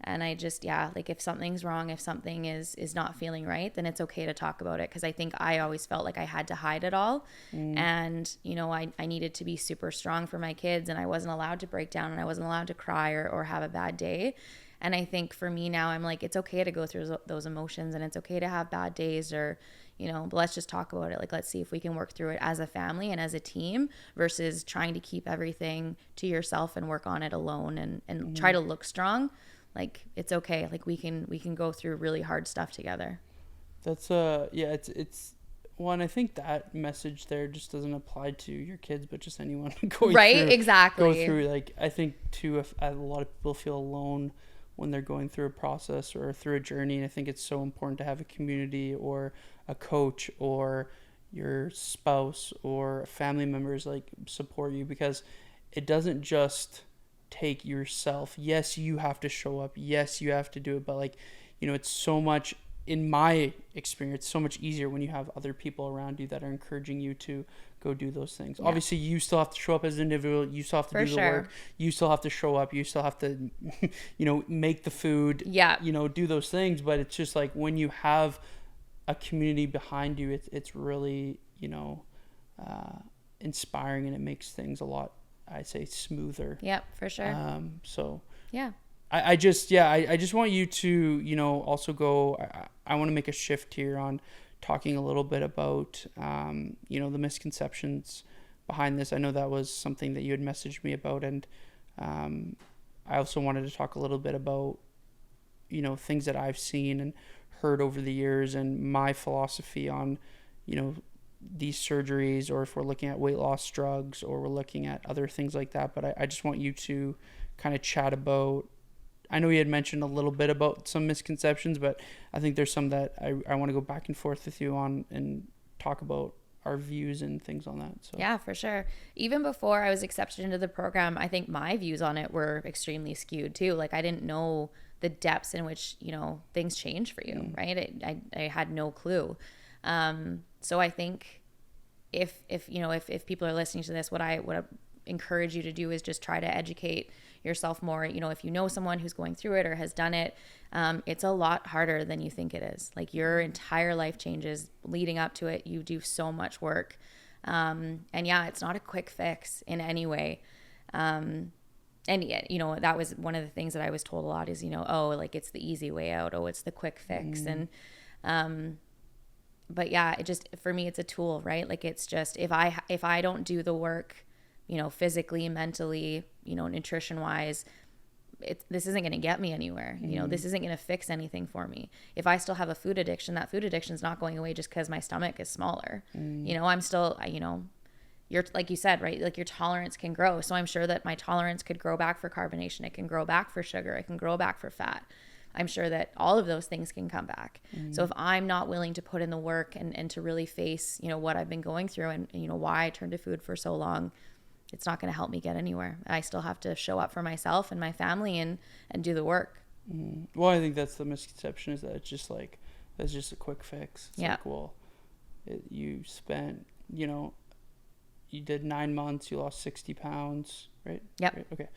And I just, like, if something's wrong, if something is not feeling right, then it's okay to talk about it. Because I think I always felt like I had to hide it all. And, you know, I needed to be super strong for my kids, and I wasn't allowed to break down, and I wasn't allowed to cry or have a bad day. And I think for me now, I'm like, it's okay to go through those emotions, and it's okay to have bad days, or, you know, but let's just talk about it. Like, let's see if we can work through it as a family and as a team, versus trying to keep everything to yourself and work on it alone and try to look strong. Like, it's okay. Like, we can go through really hard stuff together. That's it's one. I think that message there just doesn't apply to your kids, but just anyone going right through, exactly go through. Like, I think too, if a lot of people feel alone when they're going through a process or through a journey, and I think it's so important to have a community or a coach or your spouse or family members like support you, because it doesn't just take yourself. Yes, you have to show up. Yes, you have to do it. But, like, you know, it's so much, in my experience, so much easier when you have other people around you that are encouraging you to go do those things. Yeah. Obviously, you still have to show up as an individual. You still have to do the work. You still have to show up. You still have to, you know, make the food. Yeah. You know, do those things. But it's just like when you have a community behind you, it's really, you know, inspiring, and it makes things a lot, I say, smoother. Yep, for sure. So yeah, I just want you to, you know, also go, I want to make a shift here on talking a little bit about, you know, the misconceptions behind this. I know that was something that you had messaged me about. And I also wanted to talk a little bit about, you know, things that I've seen and heard over the years, and my philosophy on, you know, these surgeries, or if we're looking at weight loss drugs, or we're looking at other things like that. But I just want you to kind of chat about, I know you had mentioned a little bit about some misconceptions, but I think there's some that I want to go back and forth with you on and talk about our views and things on that. So yeah, for sure. Even before I was accepted into the program, I think my views on it were extremely skewed too. Like, I didn't know the depths in which, you know, things change for you, right? I had no clue. So I think if you know, if people are listening to this, what I encourage you to do is just try to educate yourself more. You know, if you know someone who's going through it or has done it, it's a lot harder than you think it is. Like, your entire life changes leading up to it. You do so much work. And yeah, it's not a quick fix in any way. And yet, you know, that was one of the things that I was told a lot is, you know, oh, like, it's the easy way out. Oh, it's the quick fix. And, but yeah, it just, for me, it's a tool, right? Like, it's just, if I don't do the work, you know, physically, mentally, you know, nutrition wise, this isn't going to get me anywhere. You know, this isn't going to fix anything for me. If I still have a food addiction, that food addiction is not going away just because my stomach is smaller. You know, I'm still, you know, you're, like you said, right? Like, your tolerance can grow. So I'm sure that my tolerance could grow back for carbonation. It can grow back for sugar. It can grow back for fat. I'm sure that all of those things can come back. So if I'm not willing to put in the work and to really face, you know, what I've been going through and, you know, why I turned to food for so long, it's not going to help me get anywhere. I still have to show up for myself and my family and do the work. Well, I think that's the misconception, is that it's just like, that's just a quick fix. It's like, well, you spent, you know, you did 9 months, you lost 60 pounds, right? Yep. Right? Okay.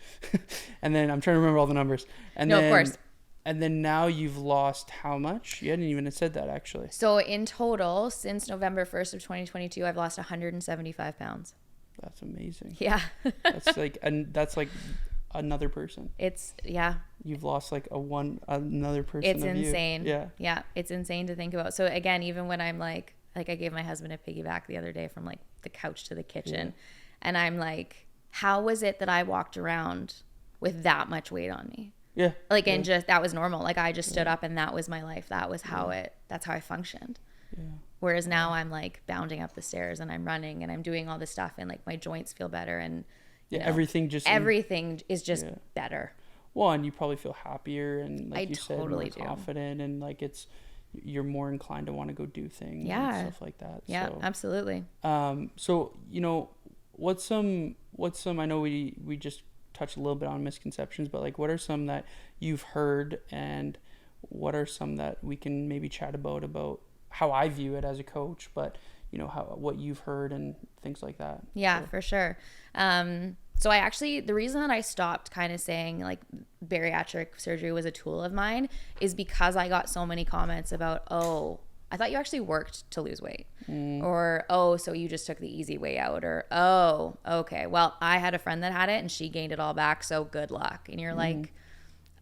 And then I'm trying to remember all the numbers. And no, then, of course. And then now you've lost how much? You hadn't even said that, actually. So in total, since November 1st of 2022, I've lost 175 pounds. That's amazing. Yeah. That's like another person. Yeah. You've lost like another person. It's insane. Yeah. Yeah. It's insane to think about. So again, even when I'm like I gave my husband a piggyback the other day from like the couch to the kitchen, and I'm like, how was it that I walked around with that much weight on me? Yeah. Like, and just, that was normal. Like, I just stood up and that was my life. That was how that's how I functioned. Yeah. Whereas now I'm like bounding up the stairs and I'm running and I'm doing all this stuff and like my joints feel better and you know, everything is just better. Well, and you probably feel happier and like I you totally said, more confident and like you're more inclined to want to go do things and stuff like that. Yeah, so, absolutely. So, you know, what's some, I know we just touched a little bit on misconceptions, but like what are some that you've heard and what are some that we can maybe chat about how I view it as a coach, but you know, what you've heard and things like that. Yeah, for sure. So I actually, the reason that I stopped kind of saying like bariatric surgery was a tool of mine is because I got so many comments about, oh, I thought you actually worked to lose weight, or, oh, so you just took the easy way out, or, oh, okay, well, I had a friend that had it and she gained it all back, so good luck. And you're like,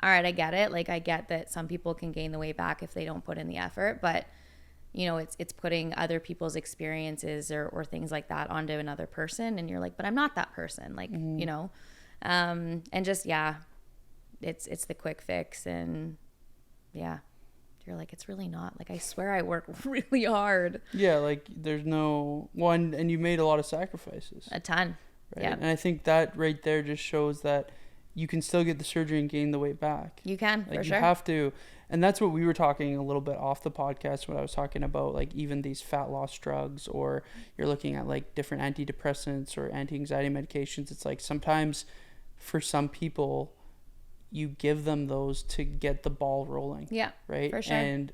all right, I get it. Like, I get that some people can gain the weight back if they don't put in the effort, but you know, it's putting other people's experiences or things like that onto another person. And you're like, but I'm not that person. Like, you know, and just, it's the quick fix. And you're like, it's really not. Like, I swear I work really hard. Yeah, like there's no one, and you made a lot of sacrifices. A ton. Right? Yeah. And I think that right there just shows that you can still get the surgery and gain the weight back. You can, like, for sure. You have to. And that's what we were talking a little bit off the podcast when I was talking about like even these fat loss drugs, or you're looking at like different antidepressants or anti-anxiety medications. It's like sometimes for some people you give them those to get the ball rolling. Yeah. Right. For sure. And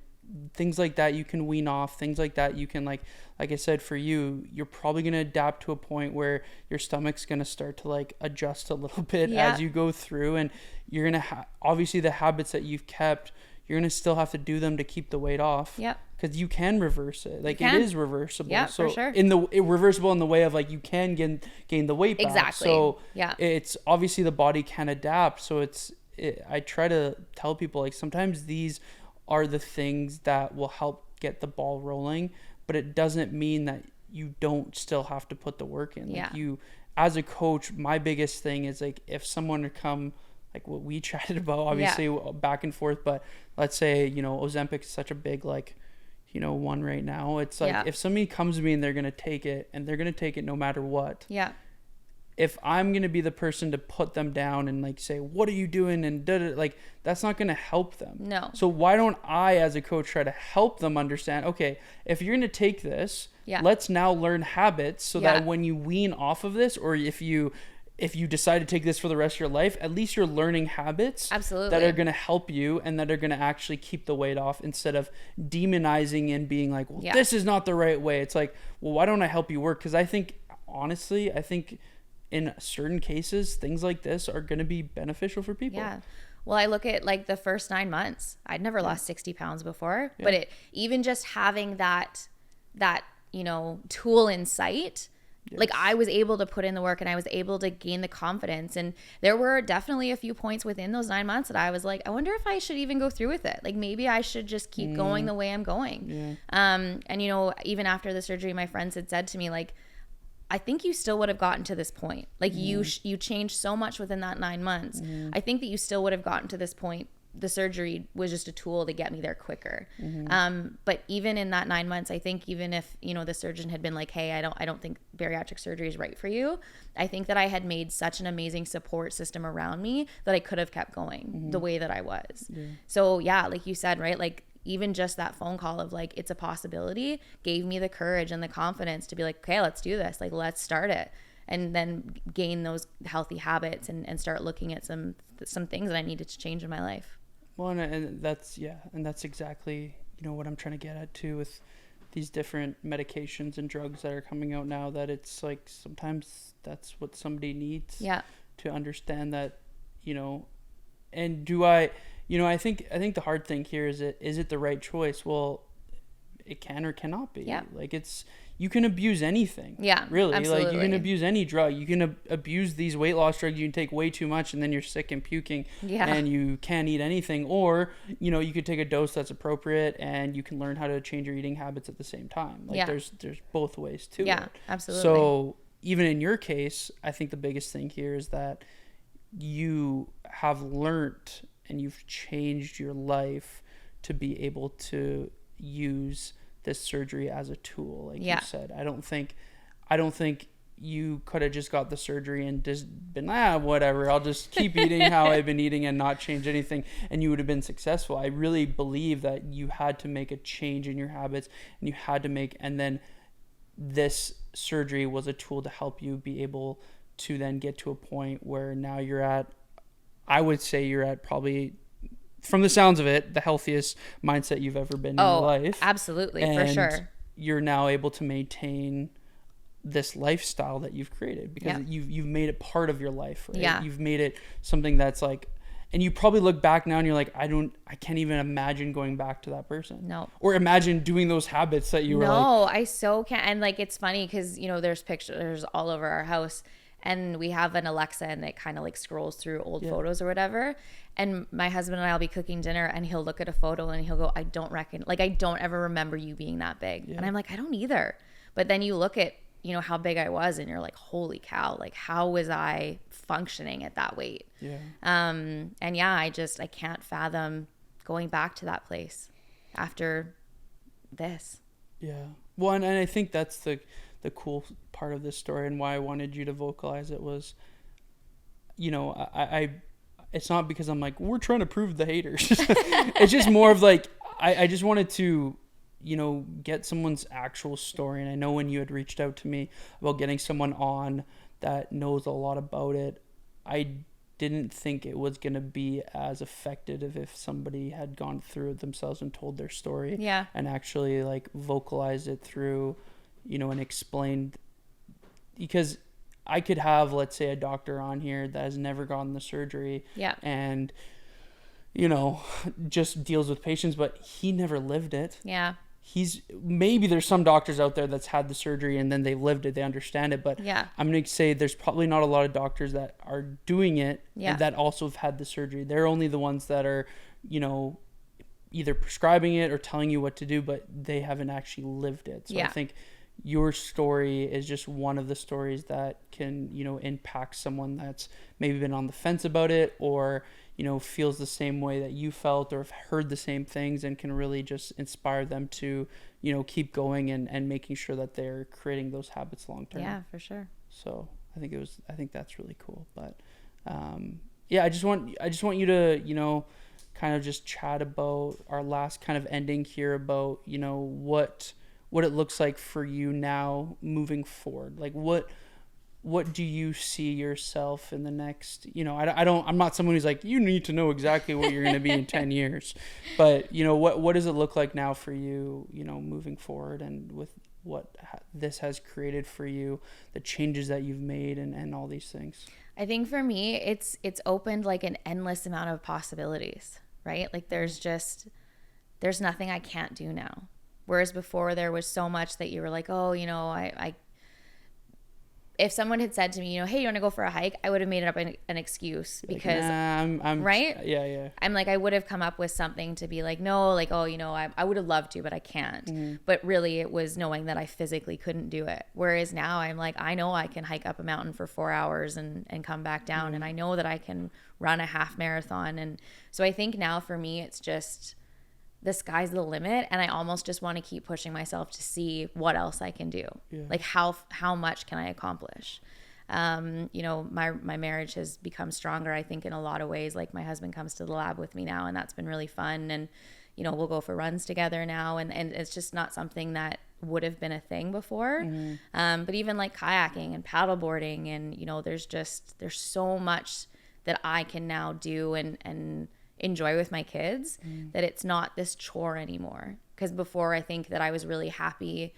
things like that you can wean off. Things like that you can like I said, for you, you're probably going to adapt to a point where your stomach's going to start to like adjust a little bit as you go through, and you're going to obviously the habits that you've kept, you're going to still have to do them to keep the weight off. Yep. Because you can reverse it. Like, it is reversible. Yeah, so for sure. Reversible in the way of like you can gain the weight back. Exactly. So yeah, it's obviously the body can adapt. So I try to tell people like sometimes these are the things that will help get the ball rolling, but it doesn't mean that you don't still have to put the work in. Like you, as a coach, my biggest thing is like if someone to come, like what we chatted about, obviously back and forth, but let's say, you know, Ozempic is such a big, like, you know, one right now. It's like if somebody comes to me and they're going to take it, and they're going to take it no matter what. Yeah. If I'm going to be the person to put them down and like say, what are you doing? And like, that's not going to help them. No. So why don't I, as a coach, try to help them understand, okay, if you're going to take this, let's now learn habits so that when you wean off of this, or if you decide to take this for the rest of your life, at least you're learning habits that are going to help you and that are going to actually keep the weight off, instead of demonizing and being like, well, this is not the right way. It's like, well, why don't I help you work? Because I think in certain cases, things like this are going to be beneficial for people. Yeah. Well, I look at like the first 9 months, I'd never lost 60 pounds before, but even just having that, you know, tool in sight, like I was able to put in the work and I was able to gain the confidence. And there were definitely a few points within those 9 months that I was like, I wonder if I should even go through with it. Like maybe I should just keep going the way I'm going. Yeah. And you know, even after the surgery, my friends had said to me like, I think you still would have gotten to this point. Like you changed so much within that 9 months. I think that you still would have gotten to this point. The surgery was just a tool to get me there quicker. But even in that 9 months, I think even if, you know, the surgeon had been like, hey, I don't think bariatric surgery is right for you, I think that I had made such an amazing support system around me that I could have kept going the way that I was. So like you said, right? Like even just that phone call of like, it's a possibility, gave me the courage and the confidence to be like, okay, let's do this. Like, let's start it. And then gain those healthy habits and start looking at some things that I needed to change in my life. Well, and that's exactly, you know, what I'm trying to get at too with these different medications and drugs that are coming out now, that it's like sometimes that's what somebody needs to understand that, you know, and I think the hard thing here is it the right choice? Well, it can or cannot be. Yeah. Like you can abuse anything. Yeah, really. absolutely. Like you can abuse any drug. You can abuse these weight loss drugs. You can take way too much and then you're sick and puking. Yeah. And you can't eat anything. Or you could take a dose that's appropriate and you can learn how to change your eating habits at the same time. Like there's both ways to it. Yeah, absolutely. So even in your case, I think the biggest thing here is that you have learned and you've changed your life to be able to use this surgery as a tool, like you said. I don't think you could have just got the surgery and just been whatever, I'll just keep eating how I've been eating and not change anything, and you would have been successful. I really believe that you had to make a change in your habits, and then this surgery was a tool to help you be able to then get to a point where now I would say you're at probably, from the sounds of it, the healthiest mindset you've ever been in your life. Absolutely, and for sure. You're now able to maintain this lifestyle that you've created because you've made it part of your life, right? Yeah. You've made it something that's like, and you probably look back now and you're like, I can't even imagine going back to that person. No. Or imagine doing those habits that you were like. No, I so can't. And like, it's funny because, there's pictures all over our house. And we have an Alexa and it kind of like scrolls through old photos or whatever. And my husband and I will be cooking dinner and he'll look at a photo and he'll go, I don't ever remember you being that big. Yeah. And I'm like, I don't either. But then you look at, how big I was and you're like, holy cow, like how was I functioning at that weight? Yeah. And I can't fathom going back to that place after this. Yeah. Well, and I think that's the cool part of this story and why I wanted you to vocalize it was, I it's not because I'm like, we're trying to prove the haters. It's just more of like, I just wanted to, get someone's actual story. And I know when you had reached out to me about getting someone on that knows a lot about it, I didn't think it was going to be as effective if somebody had gone through it themselves and told their story. Yeah. And actually like vocalized it through, and explained, because I could have, let's say, a doctor on here that has never gotten the surgery and, just deals with patients, but he never lived it. Yeah. Maybe there's some doctors out there that's had the surgery and then they've lived it, they understand it, but I'm going to say there's probably not a lot of doctors that are doing it and that also have had the surgery. They're only the ones that are, either prescribing it or telling you what to do, but they haven't actually lived it. So I think your story is just one of the stories that can, impact someone that's maybe been on the fence about it or, feels the same way that you felt or have heard the same things and can really just inspire them to, keep going and making sure that they're creating those habits long term. Yeah, for sure. So I think that's really cool. But I just want you to, kind of just chat about our last kind of ending here about, what it looks like for you now moving forward. Like what do you see yourself in the next, I'm not someone who's like, you need to know exactly what you're going to be in 10 years, but what does it look like now for you, moving forward and with what this has created for you, the changes that you've made and all these things? I think for me, it's opened like an endless amount of possibilities, right? Like there's nothing I can't do now. Whereas before there was so much that you were like, oh, I if someone had said to me, hey, you want to go for a hike? I would have made it up an excuse because, I'm right? Yeah. I'm like, I would have come up with something to be like, no, like, oh, I would have loved to, but I can't. Mm-hmm. But really it was knowing that I physically couldn't do it. Whereas now I'm like, I know I can hike up a mountain for 4 hours and come back down. Mm-hmm. And I know that I can run a half marathon. And so I think now for me, it's just, the sky's the limit, and I almost just want to keep pushing myself to see what else I can do. Yeah. Like how much can I accomplish? My marriage has become stronger, I think, in a lot of ways. Like my husband comes to the lab with me now, and that's been really fun. And we'll go for runs together now, and it's just not something that would have been a thing before. Mm-hmm. But even like kayaking and paddleboarding, and there's so much that I can now do and enjoy with my kids, that it's not this chore anymore. Because before, I think that I was really happy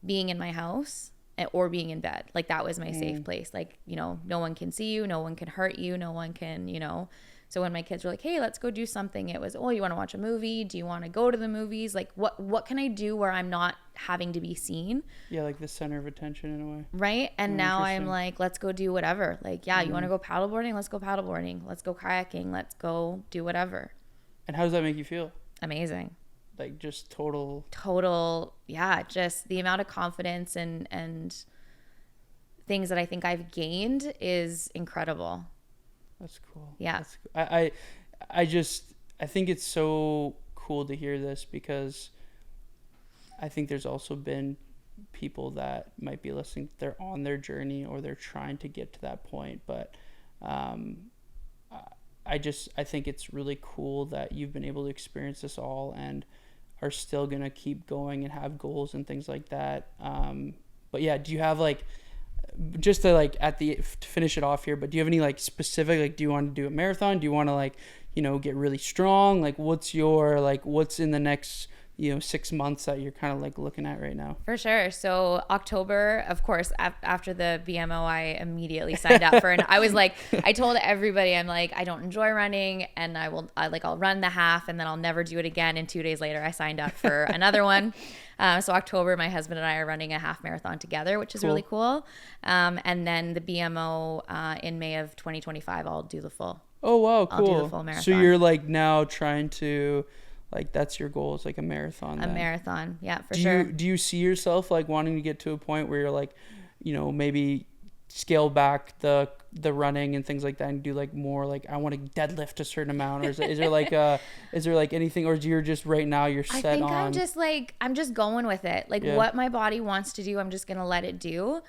being in my house or being in bed. Like that was my safe place. Like, no one can see you, no one can hurt you, no one can, So when my kids were like, hey, let's go do something, it was, oh, you want to watch a movie? Do you want to go to the movies? Like, what can I do where I'm not having to be seen? Yeah, like the center of attention in a way. Right. And Oh, now I'm interesting. like, let's go do whatever. Like, yeah, you want to go paddleboarding? Let's go paddleboarding. Let's go kayaking. Let's go do whatever. And how does that make you feel? Amazing. Like just total. Yeah, just the amount of confidence and things that I think I've gained is incredible. That's cool. Yeah. That's, I think it's so cool to hear this, because I think there's also been people that might be listening, they're on their journey or they're trying to get to that point, but I think it's really cool that you've been able to experience this all and are still gonna keep going and have goals and things like that. But yeah, do you have like, just to like to finish it off here, but do you have any like specific, like, do you want to do a marathon? Do you want to like, get really strong? Like what's in the next 6 months that you're kind of like looking at right now? For sure. So October, of course, after the BMO, I immediately signed up for, and I was like, I told everybody, I'm like, I don't enjoy running, and I'll run the half and then I'll never do it again. And 2 days later, I signed up for another one. So October, my husband and I are running a half marathon together, which is really cool. And then the BMO in May of 2025, I'll do the full. Oh, wow. Cool. I'll do the full marathon. So you're like now trying to, like, that's your goal, is like a marathon. A marathon. Yeah, for sure. Do you see yourself like wanting to get to a point where you're like, maybe scale back the running and things like that and do like more, like, I want to deadlift a certain amount, or is there like anything, or you're just right now you're set on? I think I'm just going with it. Like, what my body wants to do, I'm just going to let it do.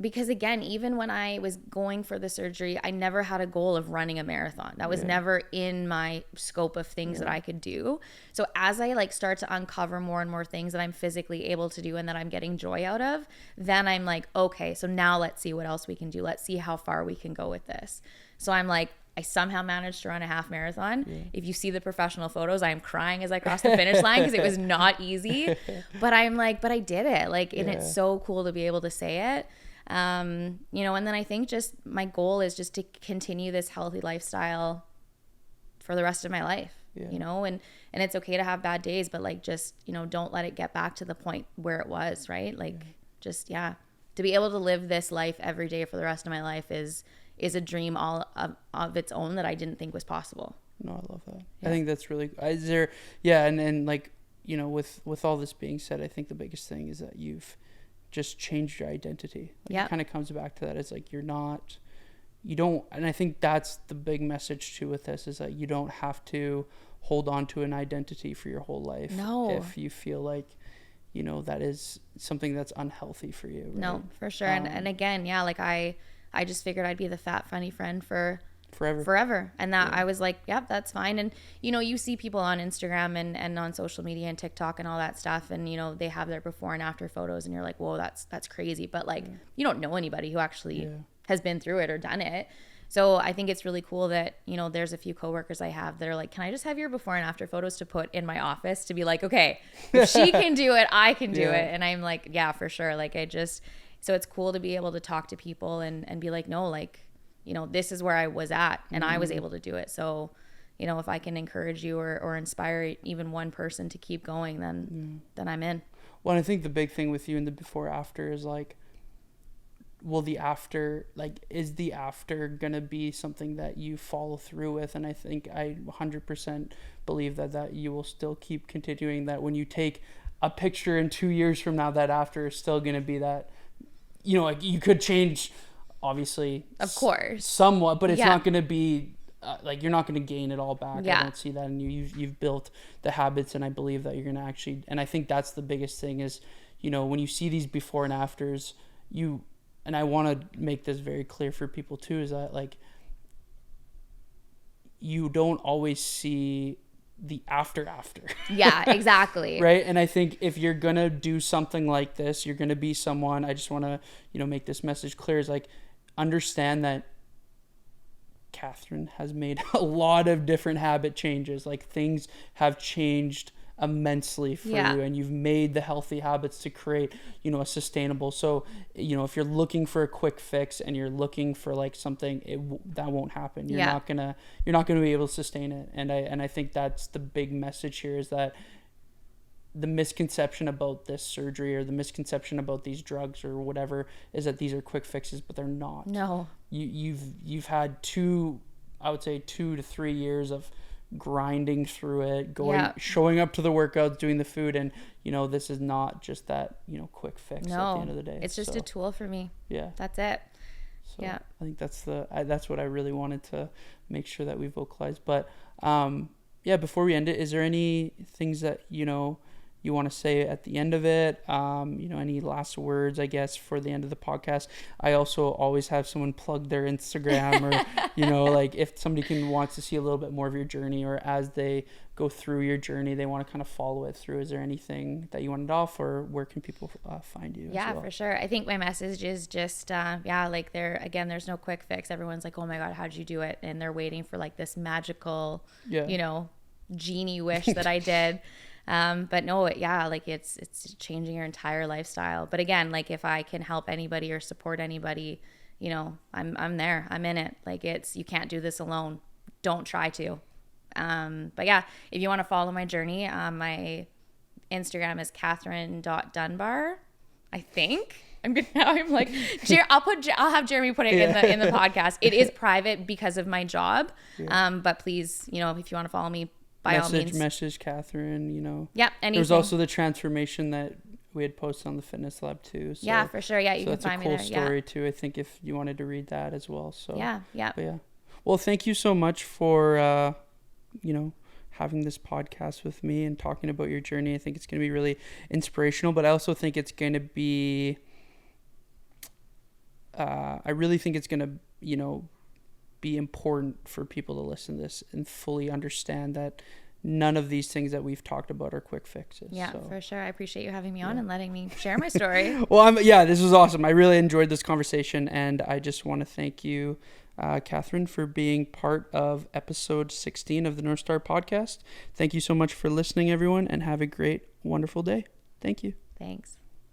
Because again, even when I was going for the surgery, I never had a goal of running a marathon. That was never in my scope of things that I could do. So as I like start to uncover more and more things that I'm physically able to do and that I'm getting joy out of, then I'm like, okay, so now let's see what else we can do. Let's see how far we can go with this. So I'm like, I somehow managed to run a half marathon. Yeah. If you see the professional photos, I am crying as I cross the finish line because it was not easy. But I'm like, but I did it. Like, and it's so cool to be able to say it. And then I think just my goal is just to continue this healthy lifestyle for the rest of my life, and it's okay to have bad days, but like, just, don't let it get back to the point where it was, right? Like, just, to be able to live this life every day for the rest of my life is a dream all of its own that I didn't think was possible. No, I love that. Yeah. I think that's really, is there, and like, with all this being said, I think the biggest thing is that you've just changed your identity. Like, it kind of comes back to that. It's like, you don't, and I think that's the big message too with this, is that you don't have to hold on to an identity for your whole life. No. If you feel like, that is something that's unhealthy for you. Right? No, for sure. And again, like I just figured I'd be the fat, funny friend for forever. And that I was like, yep, that's fine. And, you see people on Instagram and on social media and TikTok and all that stuff. And, they have their before and after photos and you're like, whoa, that's crazy. But like, you don't know anybody who actually has been through it or done it. So I think it's really cool that, there's a few coworkers I have that are like, can I just have your before and after photos to put in my office to be like, okay, if she can do it, I can do it. And I'm like, yeah, for sure. Like, so it's cool to be able to talk to people and be like, no, like, this is where I was at and I was able to do it. So, if I can encourage you or inspire even one person to keep going, then I'm in. Well, I think the big thing with you in the before after is like, will the after, like, is the after going to be something that you follow through with? And I think I 100% believe that you will still keep continuing that. When you take a picture in 2 years from now, that after is still going to be that, like, you could change, obviously, of course, somewhat, but it's not going to be like, you're not going to gain it all back. I don't see that in you. You've built the habits, and I believe that you're going to actually, and I think that's the biggest thing is, when you see these before and afters, and I want to make this very clear for people too, is that like, you don't always see the after. Yeah, exactly. Right. And I think if you're going to do something like this, you're going to be someone, I just want to, make this message clear, is like, understand that Catherine has made a lot of different habit changes. Like, things have changed immensely for Yeah. you, and you've made the healthy habits to create, you know, a sustainable. So, you know, if you're looking for a quick fix and you're looking for like something, that won't happen. You're Yeah. not gonna be able to sustain it. And I think that's the big message here, is that the misconception about this surgery, or the misconception about these drugs or whatever, is that these are quick fixes, but they're not. No. You've had I would say 2 to 3 years of grinding through it, showing up to the workouts, doing the food, and you know, this is not just that, you know, quick fix at the end of the day. It's just a tool for me. Yeah. That's it. So I think that's what I really wanted to make sure that we vocalized. But before we end it, is there any things that, you know, you want to say at the end of it? You know, any last words, I guess, for the end of the podcast? I also always have someone plug their Instagram, or, you know, like if somebody wants to see a little bit more of your journey, or as they go through your journey, they want to kind of follow it through. Is there anything that you wanted off, or where can people find you? Yeah, as well? for sure. I think my message is just, like there's no quick fix. Everyone's like, oh my God, how'd you do it? And they're waiting for like this magical, you know, genie wish that I did. But no, like it's changing your entire lifestyle. But again, like if I can help anybody or support anybody, you know, I'm there, I'm in it. Like you can't do this alone. Don't try to. But yeah, if you want to follow my journey, my Instagram is Catherine.Dunbar, I think. I'm like, I'll have Jeremy put it in the podcast. It is private because of my job. But please, you know, if you want to follow me, by all means. Message Catherine, you know. Yeah, anything. There's also the transformation that we had posted on the Fitness Lab too. So, yeah, for sure. Yeah, you can find me there. That's a cool story too, I think, if you wanted to read that as well. So yeah. But yeah. Well, thank you so much for, you know, having this podcast with me and talking about your journey. I think it's going to be really inspirational, but I also think it's going to be, I really think it's going to, you know, be important for people to listen to this and fully understand that none of these things that we've talked about are quick fixes. Yeah, for sure. I appreciate you having me on and letting me share my story. Well, this was awesome. I really enjoyed this conversation, and I just want to thank you, Catherine, for being part of episode 16 of the North Star podcast. Thank you so much for listening, everyone, and have a great, wonderful day. Thank you. Thanks.